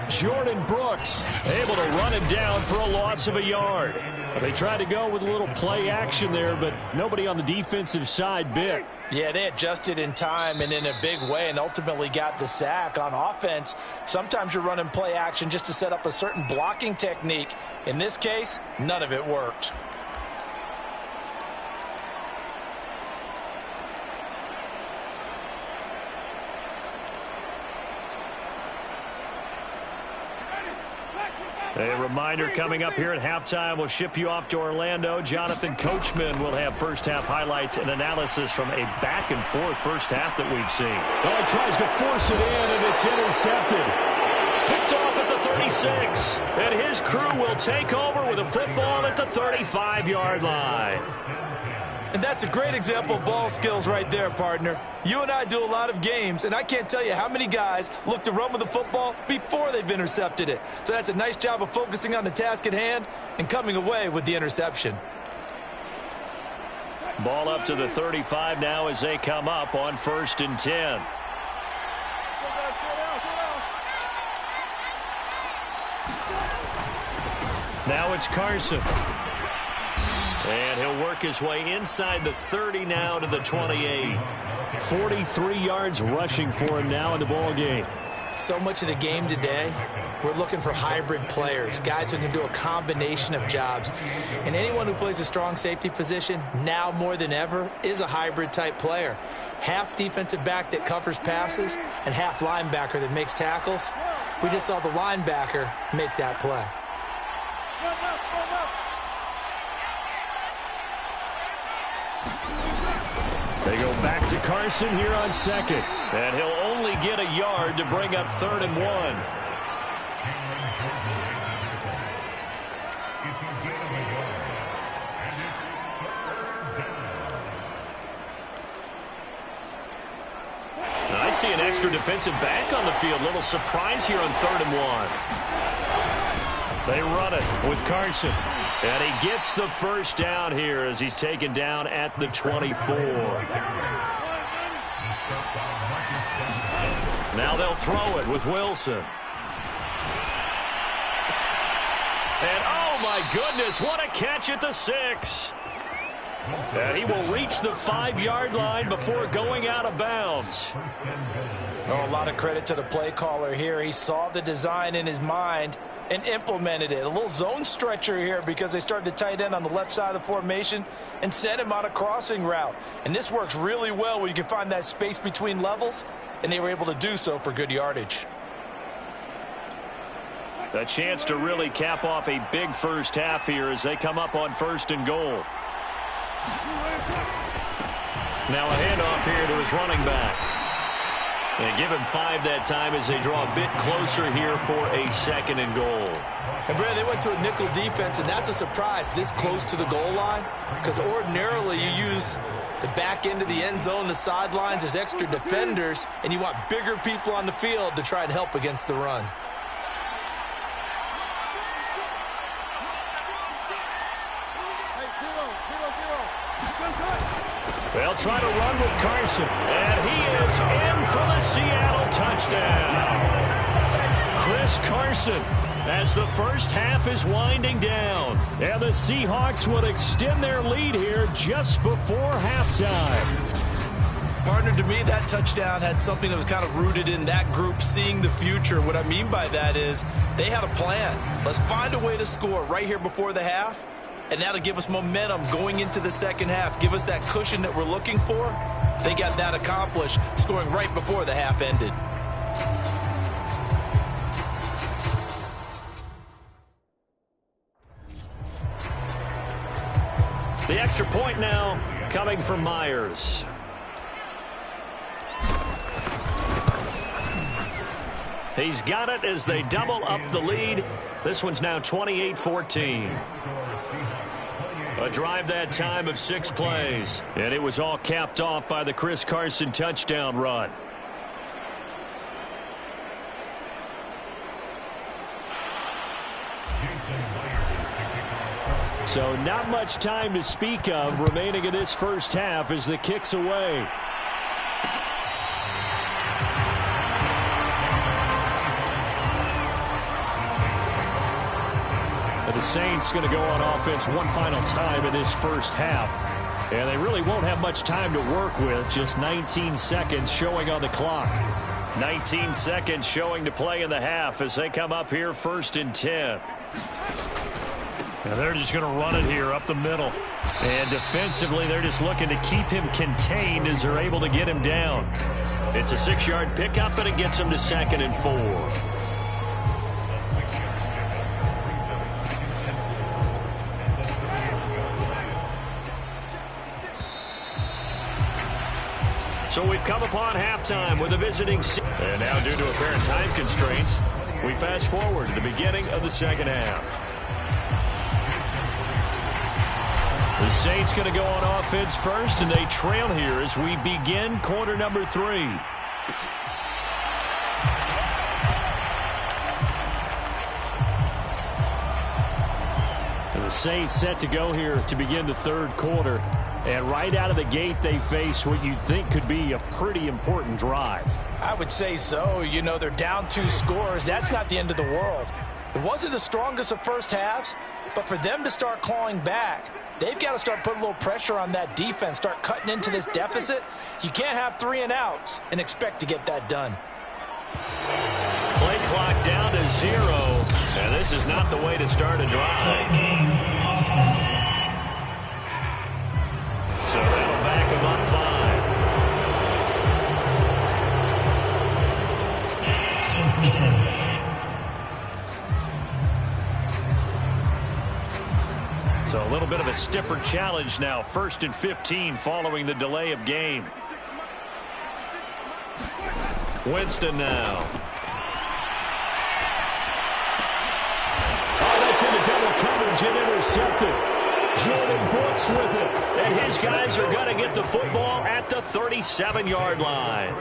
D: Jordan Brooks able to run him down for a loss of a yard. They tried to go with a little play action there, but nobody on the defensive side bit.
B: Yeah, they adjusted in time and in a big way and ultimately got the sack. On offense, sometimes you're running play action just to set up a certain blocking technique. In this case, none of it worked.
D: A reminder coming up here at halftime. We'll ship you off to Orlando. Jonathan Coachman will have first-half highlights and analysis from a back-and-forth first half that we've seen.
C: Well, he tries to force it in, and it's intercepted.
D: Picked off at the 36. And his crew will take over with a football at the 35-yard line.
B: And that's a great example of ball skills right there, partner. You and I do a lot of games, and I can't tell you how many guys look to run with the football before they've intercepted it. So that's a nice job of focusing on the task at hand and coming away with the interception.
D: Ball up to the 35 now as they come up on 1st and 10. Now it's Carson. And he'll work his way inside the 30 now to the 28.
C: 43 yards rushing for him now in the ball game.
B: So much of the game today, we're looking for hybrid players, guys who can do a combination of jobs. And anyone who plays a strong safety position, now more than ever, is a hybrid-type player. Half defensive back that covers passes and half linebacker that makes tackles. We just saw the linebacker make that play.
D: They go back to Carson here on 2nd. And he'll only get a yard to bring up 3rd and 1. I see an extra defensive back on the field. Little surprise here on 3rd and 1. They run it with Carson. And he gets the first down here as he's taken down at the 24. Now they'll throw it with Wilson. And oh my goodness, what a catch at the 6. And he will reach the 5-yard line before going out of bounds.
B: Oh, a lot of credit to the play caller here. He saw the design in his mind and implemented it. A little zone stretcher here because they started the tight end on the left side of the formation and sent him on a crossing route. And this works really well when you can find that space between levels, and they were able to do so for good yardage.
D: A chance to really cap off a big first half here as they come up on 1st and goal. Now a handoff here to his running back. And give him 5 that time as they draw a bit closer here for a 2nd and goal.
B: And, Brad, they went to a nickel defense, and that's a surprise this close to the goal line because ordinarily you use the back end of the end zone, the sidelines as extra defenders, and you want bigger people on the field to try and help against the run.
D: They'll try to run with Carson. And he is in for the Seattle touchdown. Chris Carson as the first half is winding down. And the Seahawks would extend their lead here just before halftime.
B: Partner, to me, that touchdown had something that was kind of rooted in that group seeing the future. What I mean by that is they had a plan. Let's find a way to score right here before the half. And that'll give us momentum going into the second half. Give us that cushion that we're looking for. They got that accomplished, scoring right before the half ended.
D: The extra point now coming from Myers. He's got it as they double up the lead. This one's now 28-14. A drive that time of 6 plays. And it was all capped off by the Chris Carson touchdown run. So not much time to speak of remaining in this first half as the kick's away. The Saints going to go on offense one final time in this first half. And they really won't have much time to work with. Just 19 seconds showing on the clock. 19 seconds showing to play in the half as they come up here 1st and 10.
C: And they're just going to run it here up the middle.
D: And defensively, they're just looking to keep him contained as they're able to get him down. It's a 6-yard pickup, but it gets him to 2nd and 4.
C: So we've come upon halftime with a visiting. And now, due to apparent time constraints, we fast forward to the beginning of the second half. The Saints going to go on offense first, and they trail here as we begin quarter number 3. And the Saints set to go here to begin the third quarter. And right out of the gate, they face what you'd think could be a pretty important drive.
B: I would say so. You know, they're down 2 scores. That's not the end of the world. It wasn't the strongest of first halves, but for them to start clawing back, they've got to start putting a little pressure on that defense, start cutting into this deficit. You can't have 3 and outs and expect to get that done.
C: Play clock down to 0, and this is not the way to start a drive. So that'll back him up 5. So a little bit of a stiffer challenge now. 1st and 15 following the delay of game. Winston now.
D: Oh, that's into double coverage and intercepted.
C: Jordan Brooks with it. And his guys are going to get the football at the 37-yard line.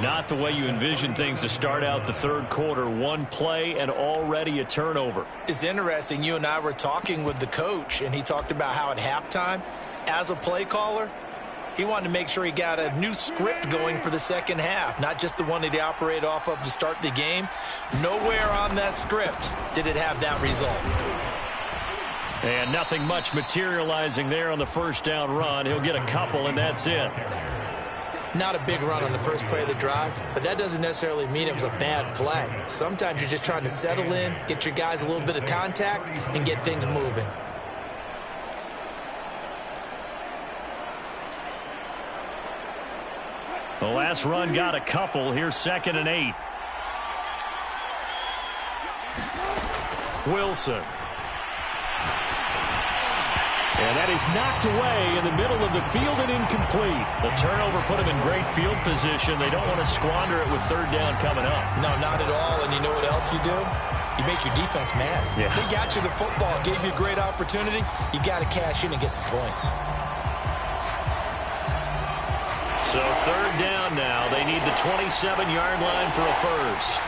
C: Not the way you envision things to start out the third quarter. 1 play and already a turnover.
B: It's interesting. You and I were talking with the coach, and he talked about how at halftime, as a play caller, he wanted to make sure he got a new script going for the second half, not just the one that he operated off of to start the game. Nowhere on that script did it have that result.
C: And nothing much materializing there on the first down run. He'll get a couple, and that's it.
B: Not a big run on the first play of the drive, but that doesn't necessarily mean it was a bad play. Sometimes you're just trying to settle in, get your guys a little bit of contact, and get things moving.
C: The last run got a couple. Here's 2nd and 8. Wilson.
D: And that is knocked away in the middle of the field and incomplete.
C: The turnover put him in great field position. They don't want to squander it with 3rd down coming up.
B: No, not at all. And you know what else you do? You make your defense mad.
C: Yeah.
B: They got you the football, gave you a great opportunity. You got to cash in and get some points.
C: So 3rd down now. They need the 27-yard line for a first.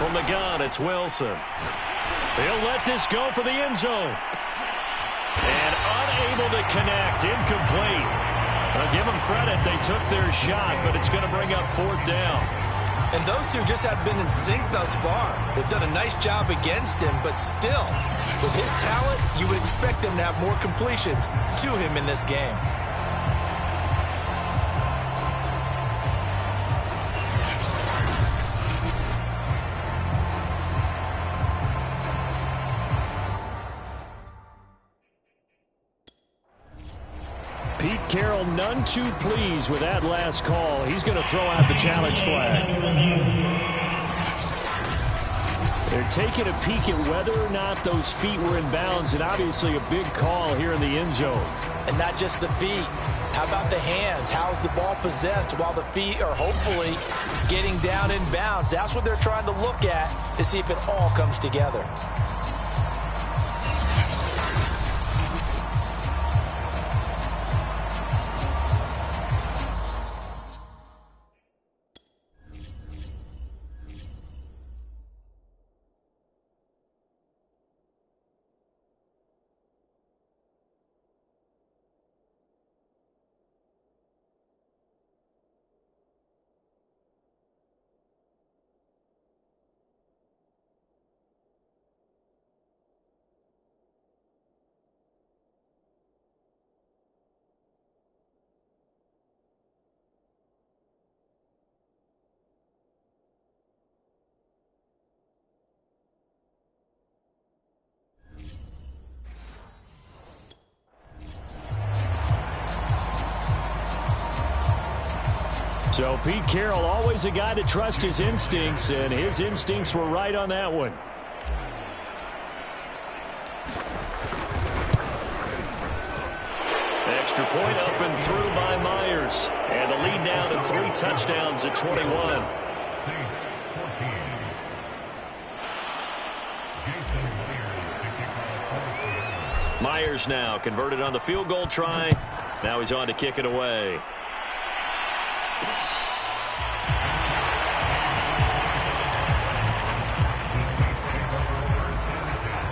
C: From the gun, it's Wilson. He'll let this go for the end zone. And unable to connect. Incomplete. I'll give them credit. They took their shot, but it's going to bring up 4th down.
B: And those two just have been in sync thus far. They've done a nice job against him, but still, with his talent, you would expect him to have more completions to him in this game.
D: Pete Carroll, none too pleased with that last call. He's going to throw out the challenge flag. They're taking a peek at whether or not those feet were in bounds, and obviously a big call here in the end zone.
B: And not just the feet. How about the hands? How's the ball possessed while the feet are hopefully getting down in bounds? That's what they're trying to look at to see if it all comes together.
D: So Pete Carroll, always a guy to trust his instincts, and his instincts were right on that one. Extra point up and through by Myers. And the lead now to 3 touchdowns at 21. Myers now converted on the field goal try. Now he's on to kick it away.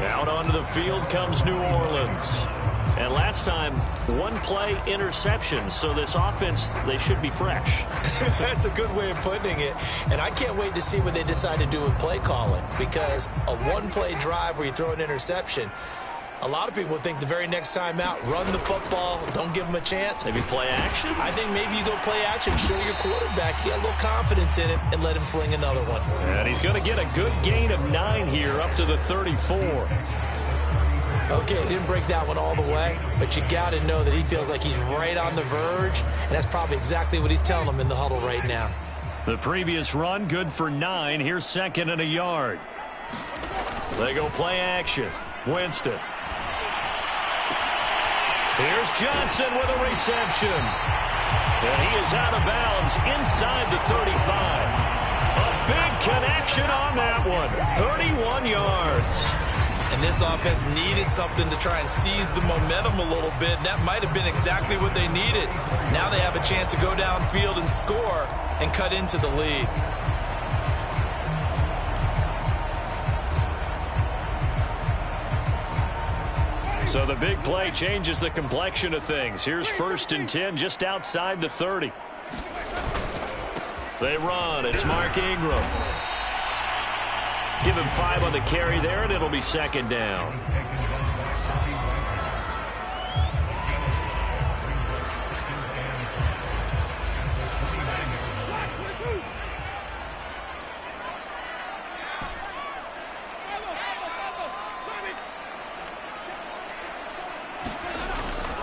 D: Out onto the field comes New Orleans. And last time, 1-play interception. So this offense, they should be fresh.
B: That's a good way of putting it. And I can't wait to see what they decide to do with play calling. Because a 1-play drive where you throw an interception, a lot of people think the very next time out, run the football, don't give them a chance.
D: Maybe play action?
B: I think maybe you go play action, show your quarterback you got a little confidence in it, and let him fling another one.
D: And he's going to get a good gain of 9 here up to the 34.
B: Okay, he didn't break that one all the way, but you got to know that he feels like he's right on the verge, and that's probably exactly what he's telling them in the huddle right now.
D: The previous run, good for 9. Here's 2nd and a yard. They go play action. Winston. Here's Johnson with a reception. And he is out of bounds inside the 35. A big connection on that one. 31 yards.
B: And this offense needed something to try and seize the momentum a little bit. That might have been exactly what they needed. Now they have a chance to go downfield and score and cut into the lead.
D: So the big play changes the complexion of things. Here's 1st and 10 just outside the 30. They run. It's Mark Ingram. Give him 5 on the carry there, and it'll be 2nd down.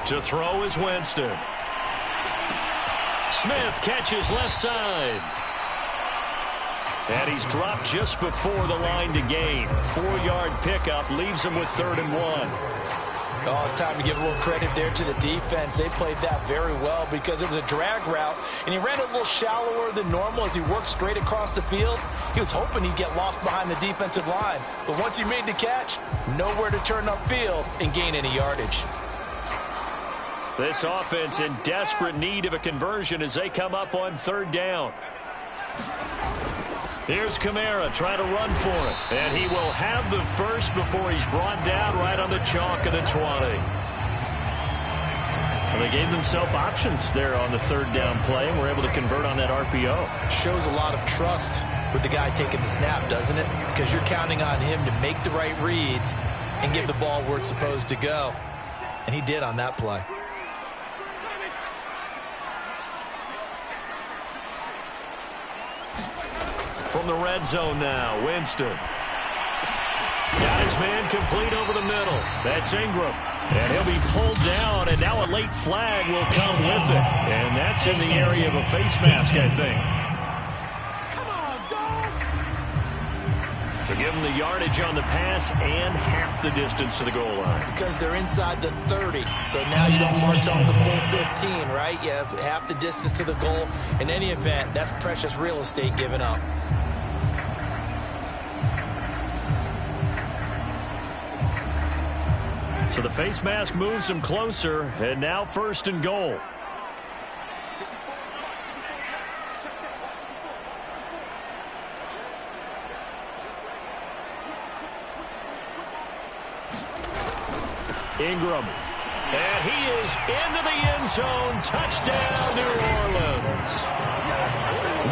D: To throw is Winston. Smith catches left side. And he's dropped just before the line to gain. 4-yard pickup leaves him with 3rd and 1.
B: Oh, it's time to give a little credit there to the defense. They played that very well because it was a drag route, and he ran a little shallower than normal as he worked straight across the field. He was hoping he'd get lost behind the defensive line. But once he made the catch, nowhere to turn upfield and gain any yardage.
D: This offense in desperate need of a conversion as they come up on 3rd down. Here's Kamara trying to run for it. And he will have the first before he's brought down right on the chalk of the 20. Well, they gave themselves options there on the 3rd down play and were able to convert on that RPO.
B: Shows a lot of trust with the guy taking the snap, doesn't it? Because you're counting on him to make the right reads and get the ball where it's supposed to go. And he did on that play.
D: From the red zone now, Winston. Got his man complete over the middle. That's Ingram. And he'll be pulled down, and now a late flag will come with it. And that's in the area of a face mask, I think.
C: Come on, dog.
D: So give him the yardage on the pass and half the distance to the goal line.
B: Because they're inside the 30, so now you don't march off the full 15, right? You have half the distance to the goal. In any event, that's precious real estate given up.
D: So the face mask moves him closer, and now 1st and goal. Ingram. And he is into the end zone. Touchdown, New Orleans.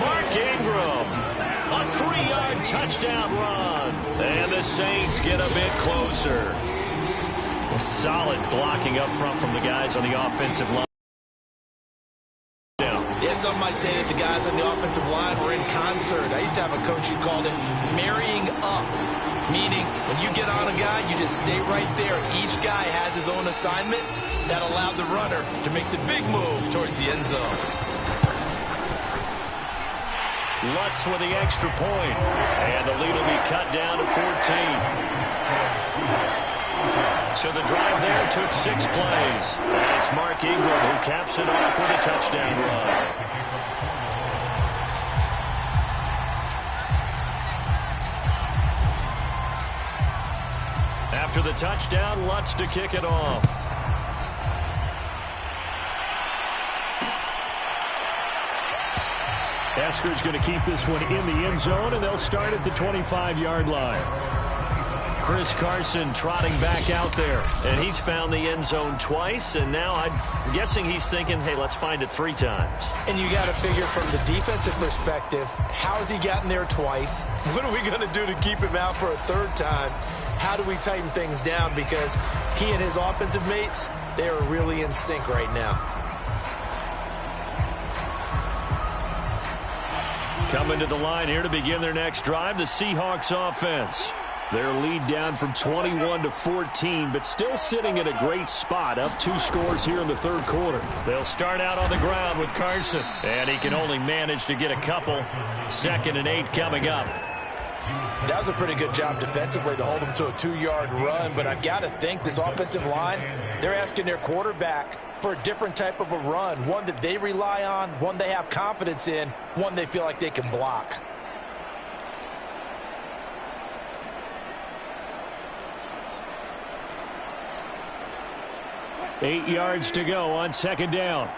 D: Mark Ingram. A 3-yard touchdown run. And the Saints get a bit closer. A solid blocking up front from the guys on the offensive line.
B: Yeah, some might say that the guys on the offensive line were in concert. I used to have a coach who called it marrying up, meaning when you get on a guy, you just stay right there. Each guy has his own assignment that allowed the runner to make the big move towards the end zone.
C: Lutz with the extra point. And the lead will be cut down to 14. So the drive there took 6 plays. And it's Mark Ingram who caps it off with a touchdown run. After the touchdown, Lutz to kick it off. Esker's going to keep this one in the end zone, and they'll start at the 25-yard line. Chris Carson trotting back out there, and he's found the end zone twice, and now I'm guessing he's thinking, hey, let's find it 3 times.
B: And you got to figure from the defensive perspective, how has he gotten there twice? What are we going to do to keep him out for a 3rd time? How do we tighten things down? Because he and his offensive mates, they are really in sync right now.
C: Coming to the line here to begin their next drive, the Seahawks offense. Their lead down from 21 to 14, but still sitting at a great spot, up 2 scores here in the 3rd quarter. They'll start out on the ground with Carson, and he can only manage to get a couple. 2nd and 8 coming up.
B: That was a pretty good job defensively to hold them to a 2-yard run, but I've got to think this offensive line, they're asking their quarterback for a different type of a run, one that they rely on, one they have confidence in, one they feel like they can block.
C: Eight yards to go on 2nd down.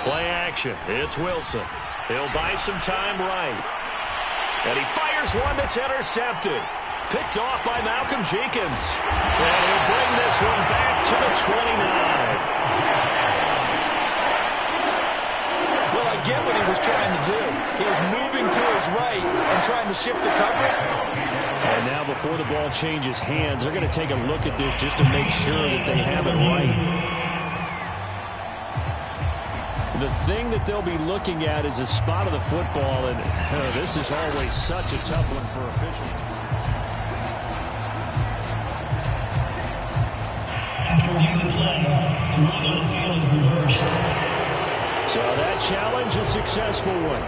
C: Play action. It's Wilson. He'll buy some time right. And he fires one that's intercepted. Picked off by Malcolm Jenkins. And he'll bring this one back to the 29.
B: Well, I get what he was trying to do. He was moving to his right and trying to shift the coverage.
D: And now before the ball changes hands, they're going to take a look at this just to make sure that they have it right. The thing that they'll be looking at is a spot of the football, and this is always such a tough one for officials.
F: After reviewing the play, the ruling on the field is reversed.
D: So that challenge, a successful one.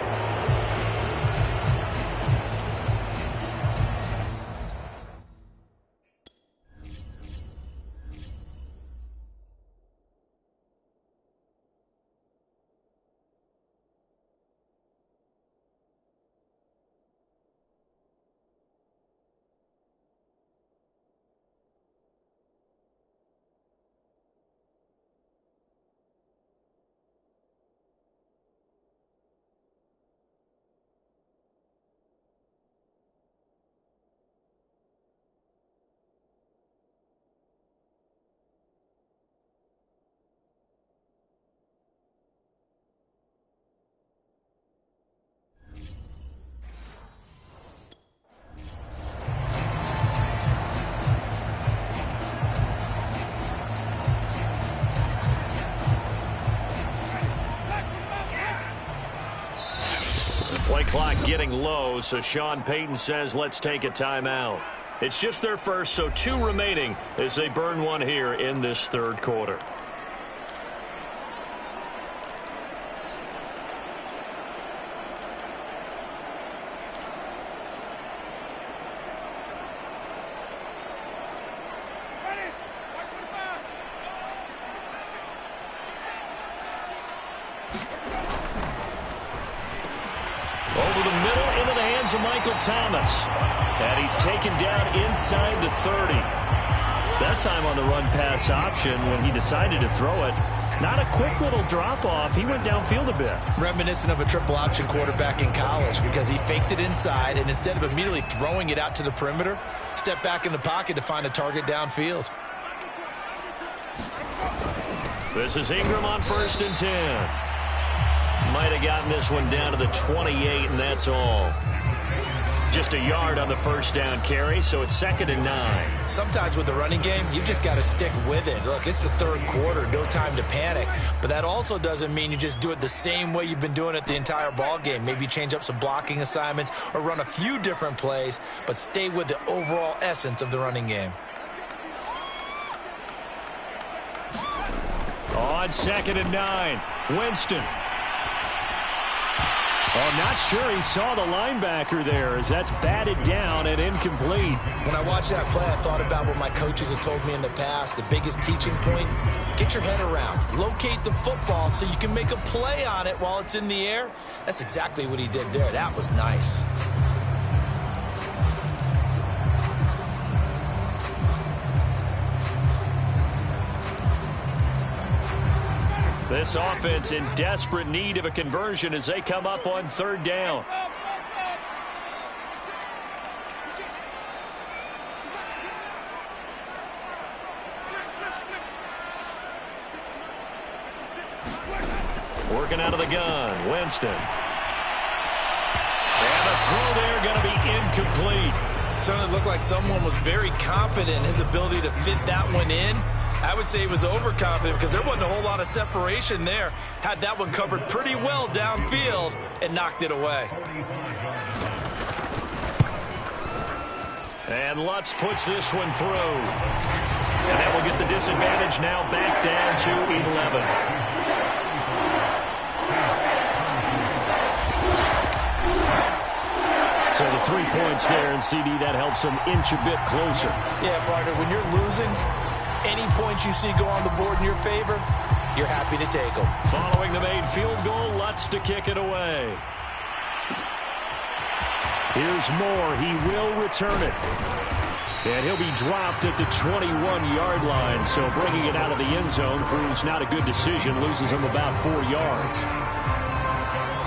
C: Play clock getting low, so Sean Payton says let's take a timeout. It's just their first, so 2 remaining as they burn one here in this 3rd quarter. Over the middle into the hands of Michael Thomas. And he's taken down inside the 30. That time on the run-pass option when he decided to throw it. Not a quick little drop-off. He went downfield a bit.
B: Reminiscent of a triple option quarterback in college because he faked it inside, and instead of immediately throwing it out to the perimeter, stepped back in the pocket to find a target downfield.
C: This is Ingram on 1st and 10. Might have gotten this one down to the 28, and that's all. Just a yard on the 1st down carry, so it's 2nd and 9.
B: Sometimes with the running game, you've just got to stick with it. Look, it's the 3rd quarter, no time to panic. But that also doesn't mean you just do it the same way you've been doing it the entire ball game. Maybe change up some blocking assignments or run a few different plays, but stay with the overall essence of the running game.
C: On 2nd and 9, Winston.
D: Oh, I'm not sure he saw the linebacker there as that's batted down and incomplete.
B: When I watched that play, I thought about what my coaches had told me in the past. The biggest teaching point, get your head around. Locate the football so you can make a play on it while it's in the air. That's exactly what he did there. That was nice.
D: This offense in desperate need of a conversion as they come up on third down. Working out of the gun, Winston. And the throw there going to be incomplete.
B: Certainly looked like someone was very confident in his ability to fit that one in. I would say he was overconfident because there wasn't a whole lot of separation there. Had that one covered pretty well downfield and knocked it away.
D: And Lutz puts this one through. And that will get the disadvantage now back down to 11. So the 3 points there, and CD, that helps them inch a bit closer.
B: Yeah, partner, when you're losing, any points you see go on the board in your favor, you're happy to take them.
D: Following the made field goal, Lutz to kick it away. Here's Moore. He will return it. And he'll be dropped at the 21-yard line. So bringing it out of the end zone proves not a good decision. Loses him about 4 yards.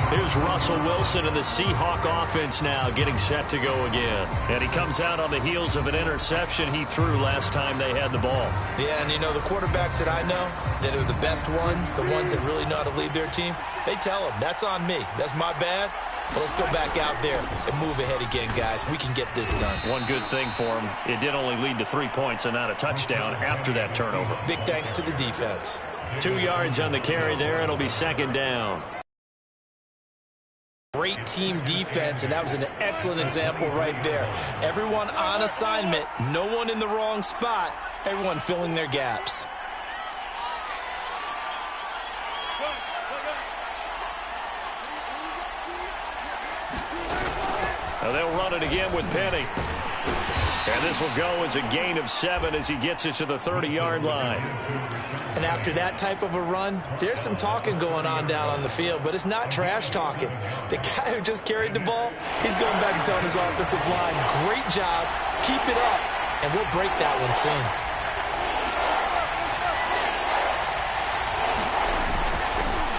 D: Here's Russell Wilson and the Seahawk offense now getting set to go again. And he comes out on the heels of an interception he threw last time they had the ball.
B: Yeah, and you know, the quarterbacks that I know that are the best ones, the ones that really know how to lead their team, they tell them, that's on me. That's my bad. But let's go back out there and move ahead again, guys. We can get this done.
D: One good thing for him, it did only lead to 3 points and not a touchdown after that turnover.
B: Big thanks to the defense.
D: 2 yards on the carry there. It'll be second down.
B: Great team defense, and that was an excellent example right there. Everyone on assignment, no one in the wrong spot, everyone filling their gaps.
D: Now they'll run it again with Penny. And this will go as a gain of 7 as he gets it to the 30-yard line.
B: And after that type of a run, there's some talking going on down on the field, but it's not trash talking. The guy who just carried the ball, he's going back and telling his offensive line, great job, keep it up, and we'll break that one soon.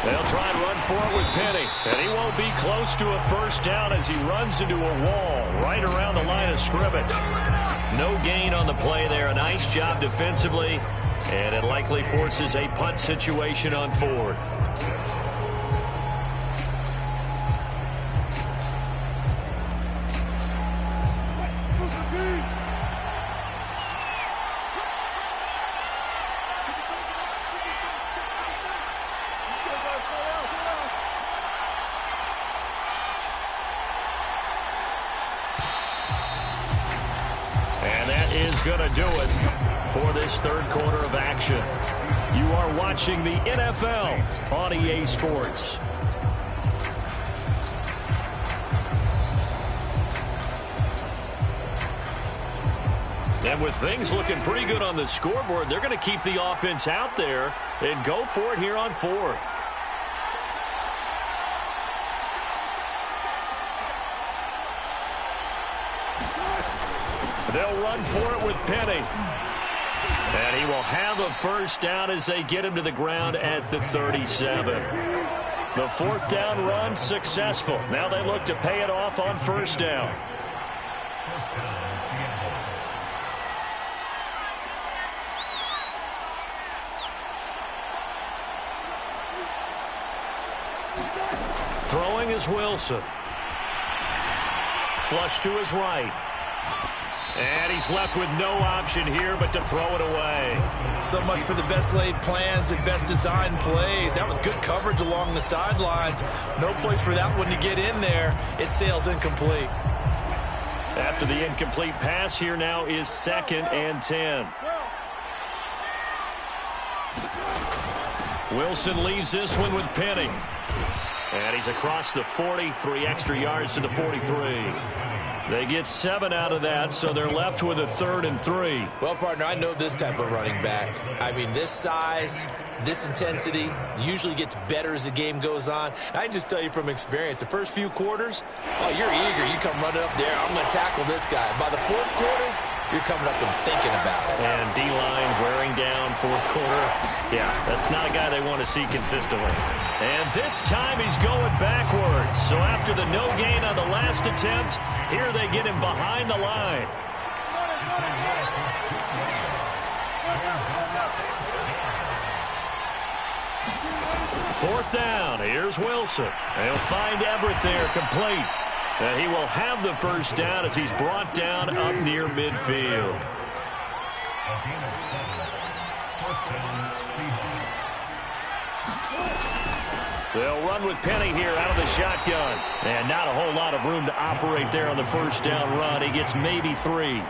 D: They'll try and run for it with Penny. And he won't be close to a first down as he runs into a wall right around the line of scrimmage. No gain on the play there. A nice job defensively. And it likely forces a punt situation on fourth. And that is going to do it for this third quarter of action. You are watching the NFL on EA Sports. And with things looking pretty good on the scoreboard, they're going to keep the offense out there and go for it here on fourth. They'll run for it with Penny. And he will have a first down as they get him to the ground at the 37. The fourth down run successful. Now they look to pay it off on first down. Throwing is Wilson. Flush to his right. And he's left with no option here but to throw it away.
B: So much for the best laid plans and best designed plays. That was good coverage along the sidelines. No place for that one to get in there. It sails incomplete.
D: After the incomplete pass, here now is 2nd and 10. Wilson leaves this one with Penny.
C: And he's across the 40, 3 extra yards to the 43. They get 7 out of that, so they're left with a 3rd and 3.
B: Well, partner, I know this type of running back. I mean, this size, this intensity usually gets better as the game goes on. I can just tell you from experience, the first few quarters, oh, you're eager. You come running up there, I'm going to tackle this guy. By the 4th quarter, you're coming up and thinking about it.
C: And D-line wearing down 4th quarter. Yeah, that's not a guy they want to see consistently. And this time he's going backwards. So after the no gain on the last attempt, here they get him behind the line. Fourth down. Here's Wilson. They'll find Everett there, complete. And he will have the first down as he's brought down up near midfield. They'll run with Penny here out of the shotgun. And not a whole lot of room to operate there on the first down run. He gets maybe 3.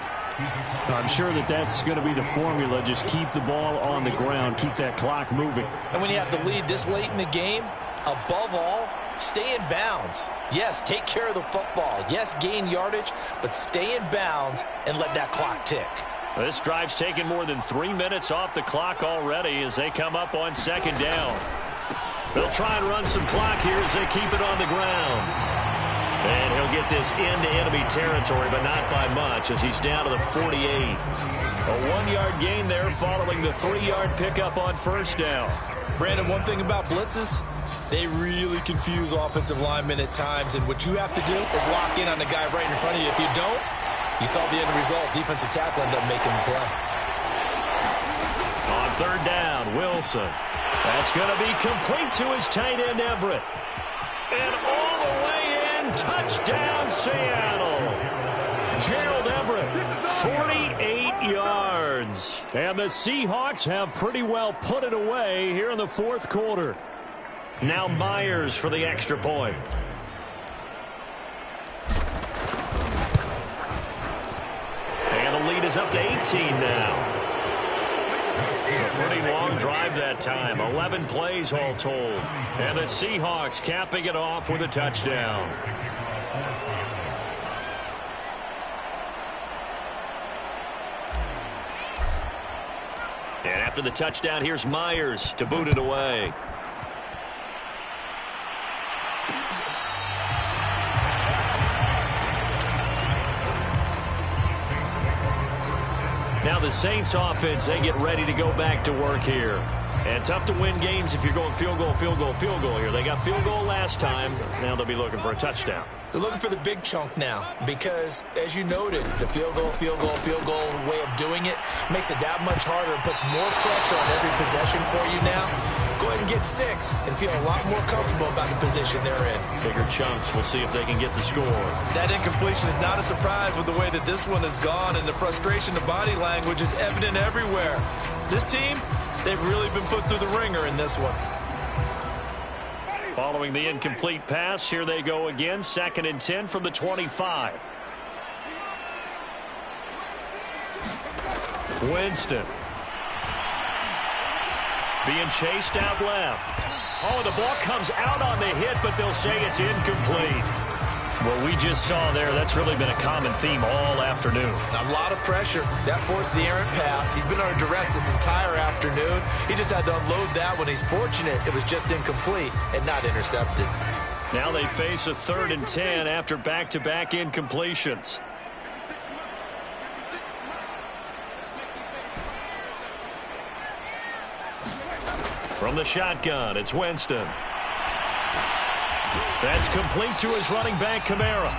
D: I'm sure that's going to be the formula. Just keep the ball on the ground. Keep that clock moving.
B: And when you have the lead this late in the game, above all, stay in bounds. Yes, take care of the football. Yes, gain yardage, but stay in bounds and let that clock tick.
C: This drive's taken more than 3 minutes off the clock already as they come up on 2nd down. They'll try and run some clock here as they keep it on the ground. And he'll get this into enemy territory, but not by much as he's down to the 48. A 1-yard gain there following the 3-yard pickup on first down.
B: Brandon, one thing about blitzes, they really confuse offensive linemen at times, and what you have to do is lock in on the guy right in front of you. If you don't, you saw the end result. Defensive tackle ended up making the play.
C: On 3rd down, Wilson. That's going to be complete to his tight end, Everett. And all the way in, touchdown, Seattle. Gerald Everett, 48 yards.
D: And the Seahawks have pretty well put it away here in the 4th quarter.
C: Now Myers for the extra point. And the lead is up to 18 now. A pretty long drive that time. 11 plays all told. And the Seahawks capping it off with a touchdown. And after the touchdown, here's Myers to boot it away. Now the Saints offense, they get ready to go back to work here. And tough to win games if you're going field goal, field goal, field goal here. They got field goal last time. Now they'll be looking for a touchdown.
B: They're looking for the big chunk now because, as you noted, the field goal way of doing it makes it that much harder and puts more pressure on every possession for you now. Go ahead and get 6 and feel a lot more comfortable about the position they're in.
C: Bigger chunks. We'll see if they can get the score.
B: That incompletion is not a surprise with the way that this one has gone, and the frustration, the body language is evident everywhere. This team, they've really been put through the ringer in this one.
C: Following the incomplete pass, here they go again. 2nd and 10 from the 25. Winston. Being chased out left. Oh, the ball comes out on the hit, but they'll say it's incomplete. What we just saw there, that's really been a common theme all afternoon.
B: A lot of pressure. That forced the errant pass. He's been under duress this entire afternoon. He just had to unload that one. He's fortunate it was just incomplete and not intercepted.
C: Now they face a 3rd and 10 after back-to-back incompletions. From the shotgun, it's Winston. That's complete to his running back, Kamara.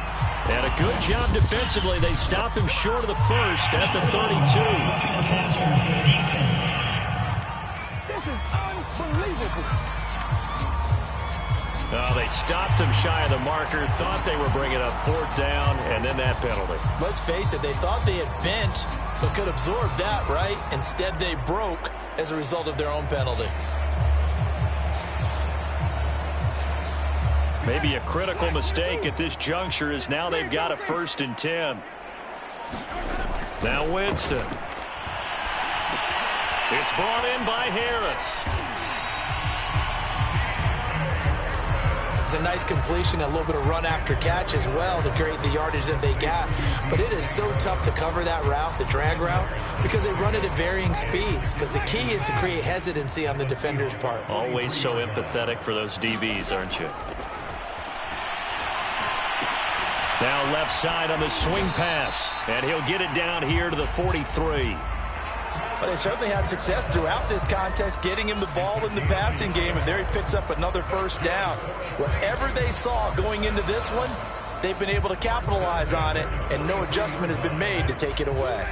C: And a good job defensively. They stopped him short of the first at the 32.
G: This is unbelievable.
C: Oh, they stopped him shy of the marker, thought they were bringing up 4th down, and then that penalty.
B: Let's face it, they thought they had bent, but could absorb that, right? Instead, they broke as a result of their own penalty.
C: Maybe a critical mistake at this juncture is now they've got a 1st and 10. Now Winston. It's brought in by Harris.
B: It's a nice completion, a little bit of run after catch as well to create the yardage that they got. But it is so tough to cover that route, the drag route, because they run it at varying speeds. Because the key is to create hesitancy on the defender's part.
D: Always so empathetic for those DBs, aren't you? Now left side on the swing pass, and he'll get it down here to the 43.
B: But they certainly had success throughout this contest, getting him the ball in the passing game, and there he picks up another first down. Whatever they saw going into this one, they've been able to capitalize on it, and no adjustment has been made to take it away.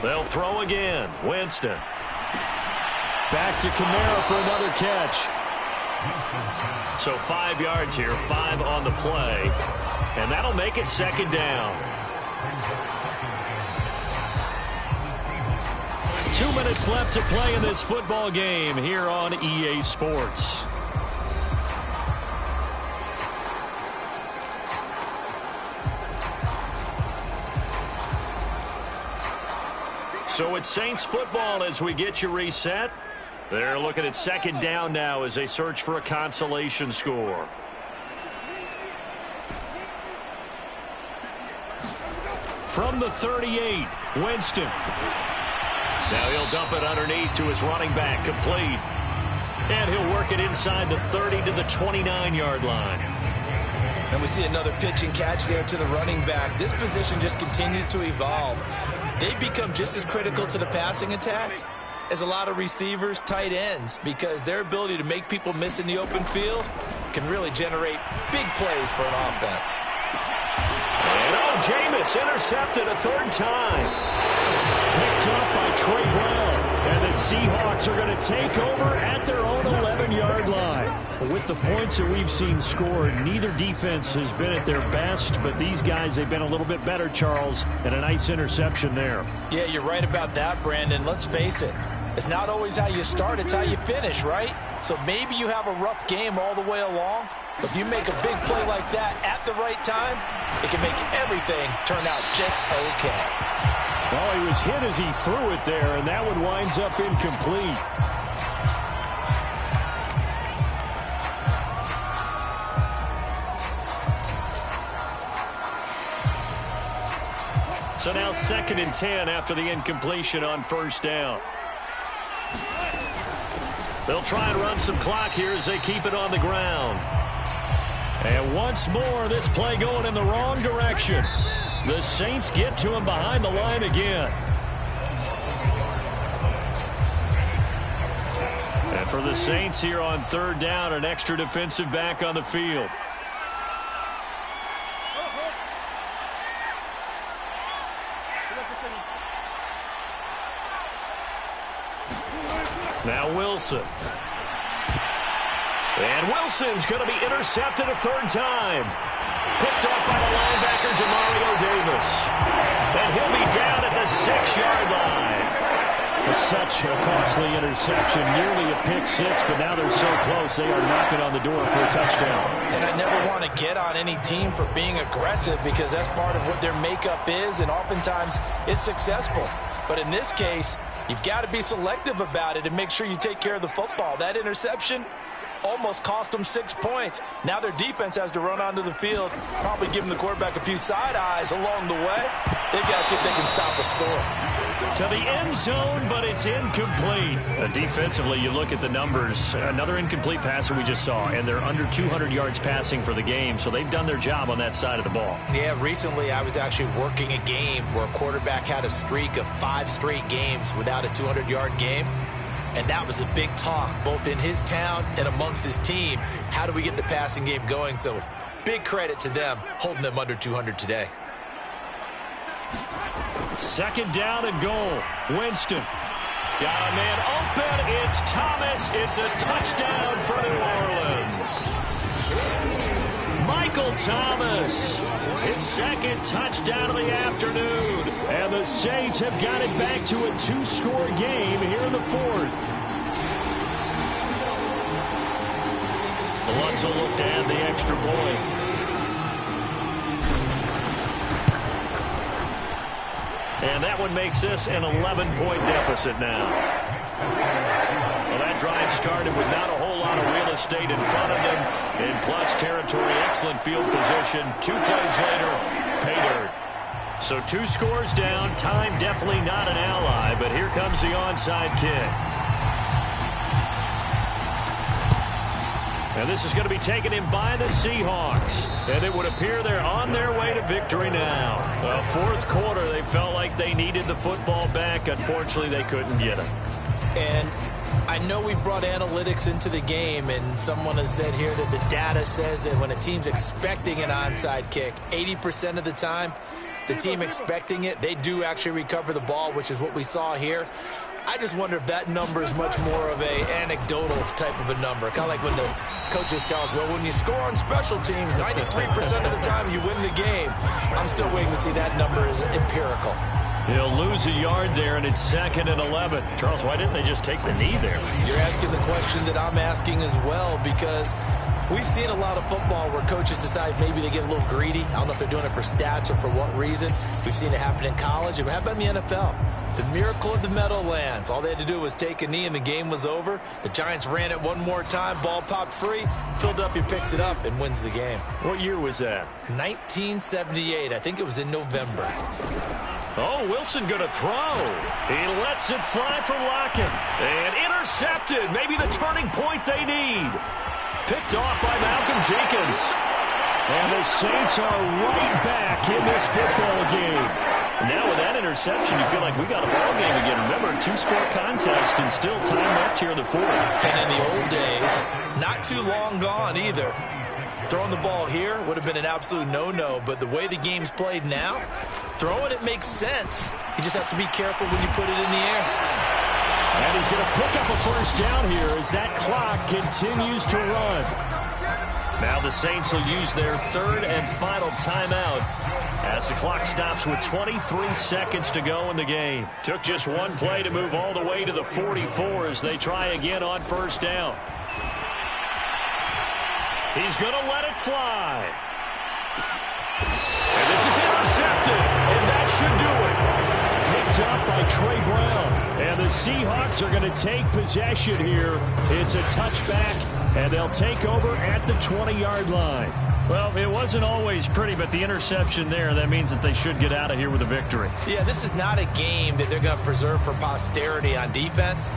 D: They'll throw again. Winston. Back to Kamara for another catch. So 5 yards here, 5 on the play. And that'll make it second down. 2 minutes left to play in this football game here on EA Sports. So it's Saints football as we get you reset. They're looking at second down now as they search for a consolation score. From the 38, Winston. Now he'll dump it underneath to his running back, complete. And he'll work it inside the 30 to the 29-yard line.
B: And we see another pitch and catch there to the running back. This position just continues to evolve. They become just as critical to the passing attack as a lot of receivers, tight ends, because their ability to make people miss in the open field can really generate big plays for an offense.
D: And Jameis intercepted a third time. Picked up by Trey Brown. And the Seahawks are going to take over at their own 11-yard line. With the points that we've seen scored, neither defense has been at their best, but these guys, they've been a little bit better, Charles, and a nice interception there.
B: Yeah, you're right about that, Brandon. Let's face it. It's not always how you start, it's how you finish, right? So maybe you have a rough game all the way along, but if you make a big play like that at the right time, it can make everything turn out just okay.
D: Well, he was hit as he threw it there, and that one winds up incomplete. So now 2nd and 10 after the incompletion on first down. They'll try and run some clock here as they keep it on the ground. And once more, this play going in the wrong direction. The Saints get to him behind the line again. And for the Saints here on third down, an extra defensive back on the field. Now Wilson. And Wilson's going to be intercepted a third time. Picked up by the linebacker, Jamario Davis. And he'll be down at the 6-yard line. It's such a costly interception, nearly a pick six, but now they're so close, they are knocking on the door for a touchdown.
B: And I never want to get on any team for being aggressive because that's part of what their makeup is, and oftentimes it's successful. But in this case, you've got to be selective about it and make sure you take care of the football. That interception almost cost them 6 points. Now their defense has to run onto the field, probably giving the quarterback a few side eyes along the way. They've got to see if they can stop a score.
D: To the end zone, but it's incomplete. Defensively, you look at the numbers. Another incomplete passer we just saw, and they're under 200 yards passing for the game, so they've done their job on that side of the ball.
B: Yeah, recently I was actually working a game where a quarterback had a streak of 5 straight games without a 200-yard game. And that was a big talk, both in his town and amongst his team. How do we get the passing game going? So big credit to them, holding them under 200 today.
D: Second down and goal. Winston. Got a man open. It's Thomas. It's a touchdown for New Orleans. Michael Thomas. His second touchdown of the afternoon. And the Saints have got it back to a 2-score game here in the fourth. The Lutz will look to add the extra point.
C: And that one makes this an 11-point deficit now. Well, that drive started with not a whole lot of real estate in front of them. In plus territory, excellent field position. 2 plays later, pay dirt. So 2 scores down. Time definitely not an ally, but here comes the onside kick. And this is going to be taken in by the Seahawks. And it would appear they're on their way to victory now. Well, fourth quarter, they felt like they needed the football back. Unfortunately, they couldn't get it.
B: And I know we brought analytics into the game, and someone has said here that the data says that when a team's expecting an onside kick, 80% of the time, the team expecting it, they do actually recover the ball, which is what we saw here. I just wonder if that number is much more of a anecdotal type of a number. Kind of like when the coaches tell us, well, when you score on special teams, 93% of the time you win the game. I'm still waiting to see that number is empirical.
C: He'll lose a yard there, and it's 2nd and 11. Charles, why didn't they just take the knee there?
B: You're asking the question that I'm asking as well, because we've seen a lot of football where coaches decide maybe they get a little greedy. I don't know if they're doing it for stats or for what reason. We've seen it happen in college. It happened in the NFL. The miracle of the Meadowlands. All they had to do was take a knee and the game was over. The Giants ran it one more time. Ball popped free. Philadelphia picks it up and wins the game.
C: What year was that?
B: 1978. I think it was in November.
C: Oh, Wilson going to throw. He lets it fly for Lockett. And intercepted. Maybe the turning point they need. Picked off by Malcolm Jenkins.
D: And the Saints are right back in this football game.
C: Now with that interception, you feel like we got a ball game again. Remember, 2-score contest and still time left here in the 4th.
B: And in the old days, not too long gone either. Throwing the ball here would have been an absolute no-no, but the way the game's played now, throwing it makes sense. You just have to be careful when you put it in the air.
D: And he's going to pick up a first down here as that clock continues to run.
C: Now the Saints will use their 3rd and final timeout as the clock stops with 23 seconds to go in the game. Took just one play to move all the way to the 44 as they try again on first down. He's going to let it fly. And this is intercepted, and that should do it.
D: Picked up by Trey Brown. And the Seahawks are going to take possession here. It's a touchback, and they'll take over at the 20-yard line.
C: Well, it wasn't always pretty, but the interception there, that means that they should get out of here with a victory.
B: Yeah, this is not a game that they're going to preserve for posterity on defense,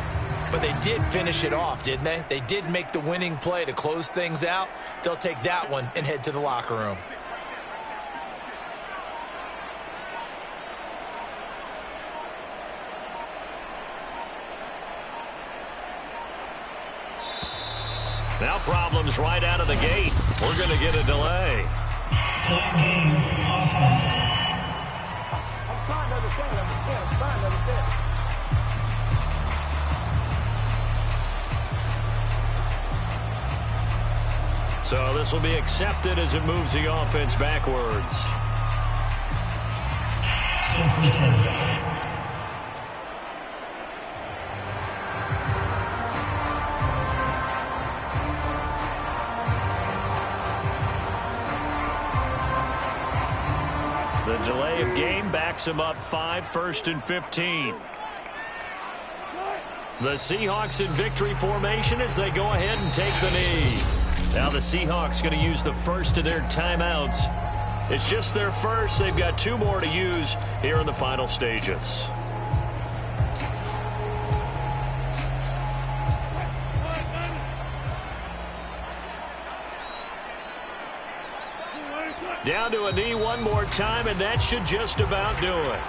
B: but they did finish it off, didn't they? They did make the winning play to close things out. They'll take that one and head to the locker room.
C: Now problems right out of the gate. We're going to get a delay.
F: Play game offense.
G: I'm trying to understand.
C: So this will be accepted as it moves the offense backwards.
F: Still first down.
C: The delay of game backs him up 5, 1st and 15. The Seahawks in victory formation as they go ahead and take the knee. Now the Seahawks going to use the first of their timeouts. It's just their first. They've got 2 more to use here in the final stages. Down to a knee one more time, and that should just about do it.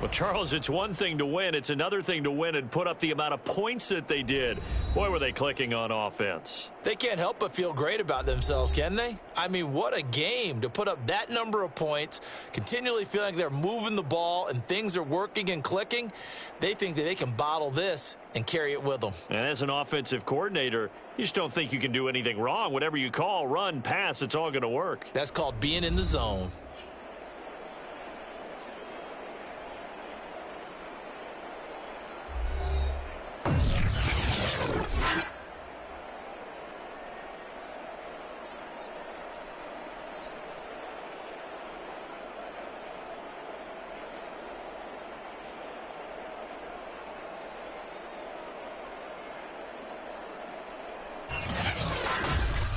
C: Well, Charles, it's one thing to win. It's another thing to win and put up the amount of points that they did. Boy, were they clicking on offense.
B: They can't help but feel great about themselves, can they? I mean, what a game to put up that number of points, continually feeling like they're moving the ball and things are working and clicking. They think that they can bottle this and carry it with them.
C: And as an offensive coordinator, you just don't think you can do anything wrong. Whatever you call, run, pass, it's all going to work.
B: That's called being in the zone.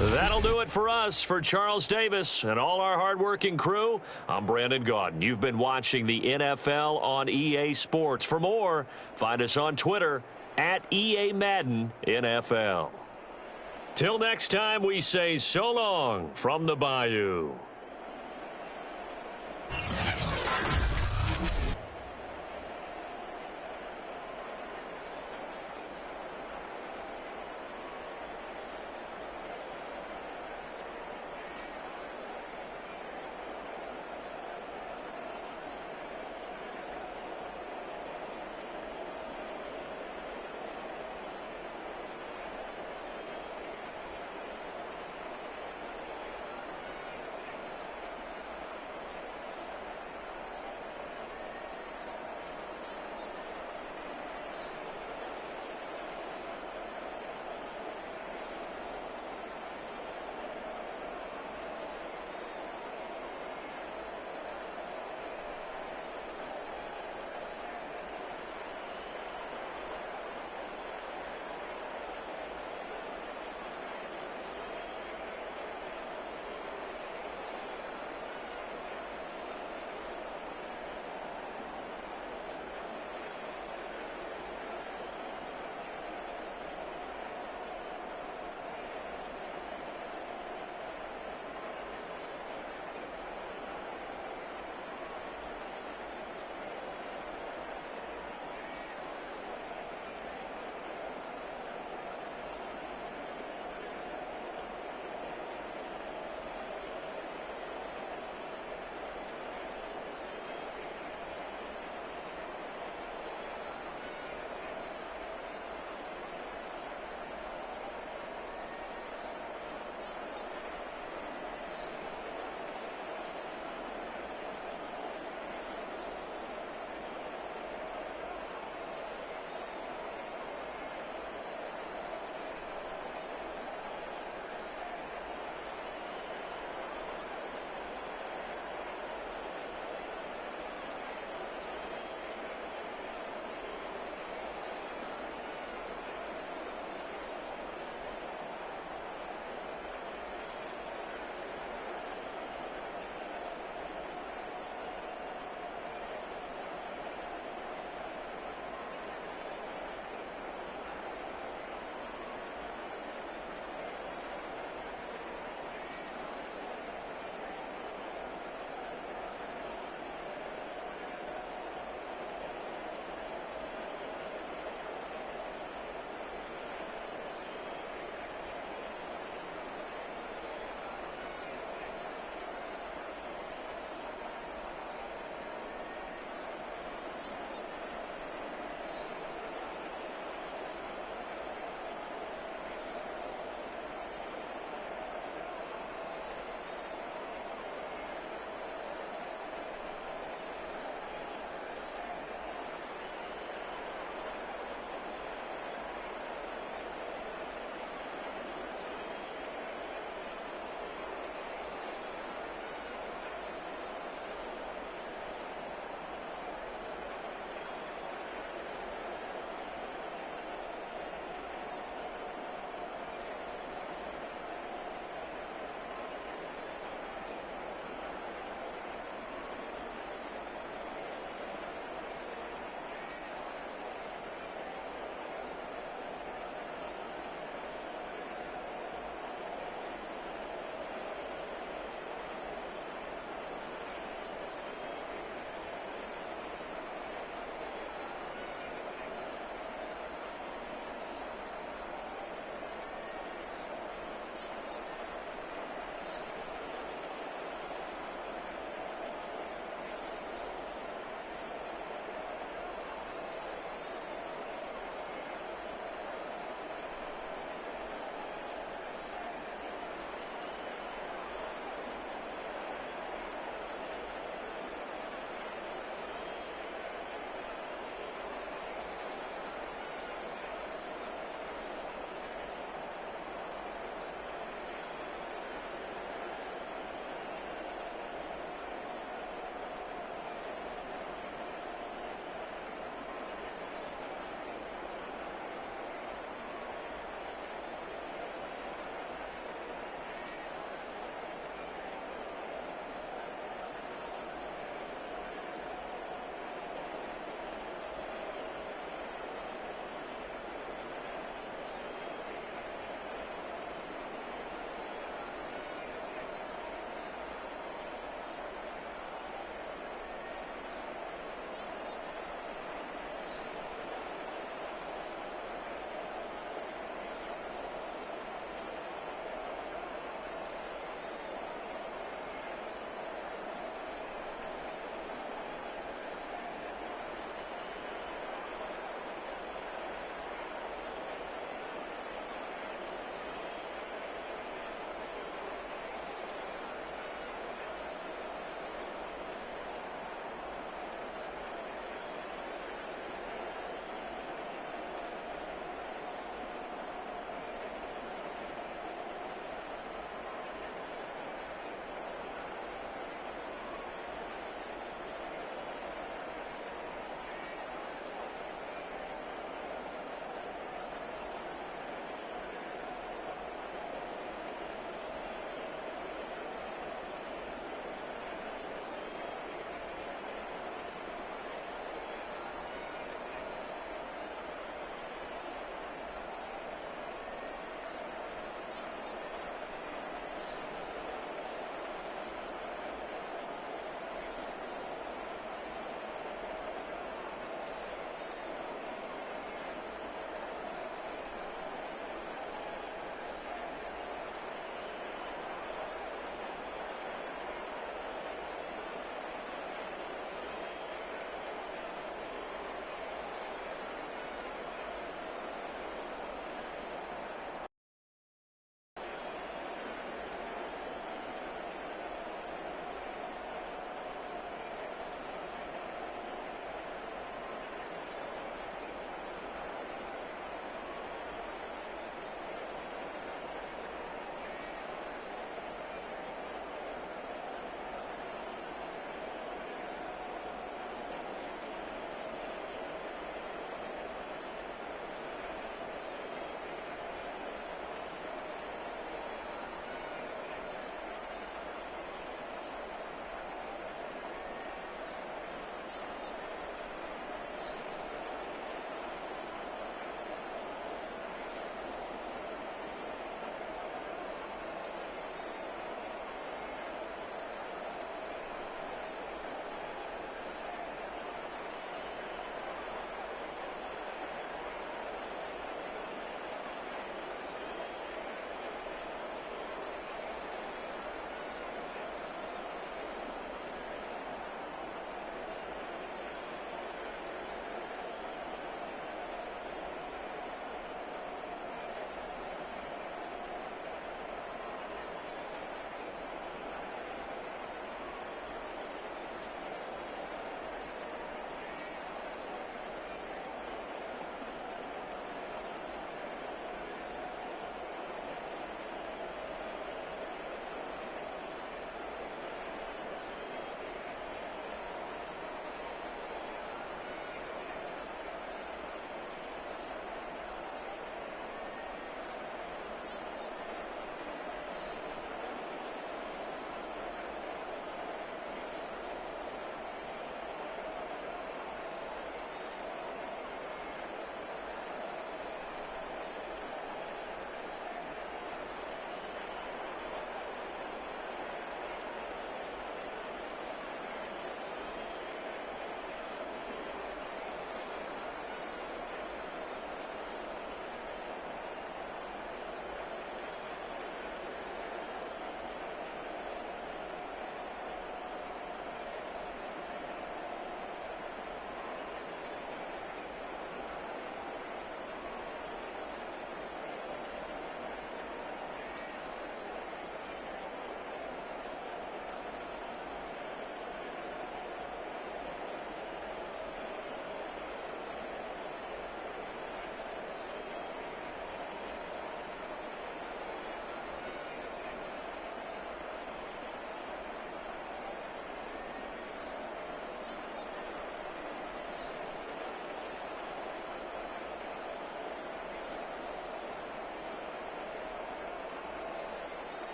C: That'll do it for us. For Charles Davis and all our hardworking crew, I'm Brandon Gaudin. You've been watching the NFL on EA Sports. For more, find us on Twitter at EA Madden NFL. Till next time, we say so long from the Bayou.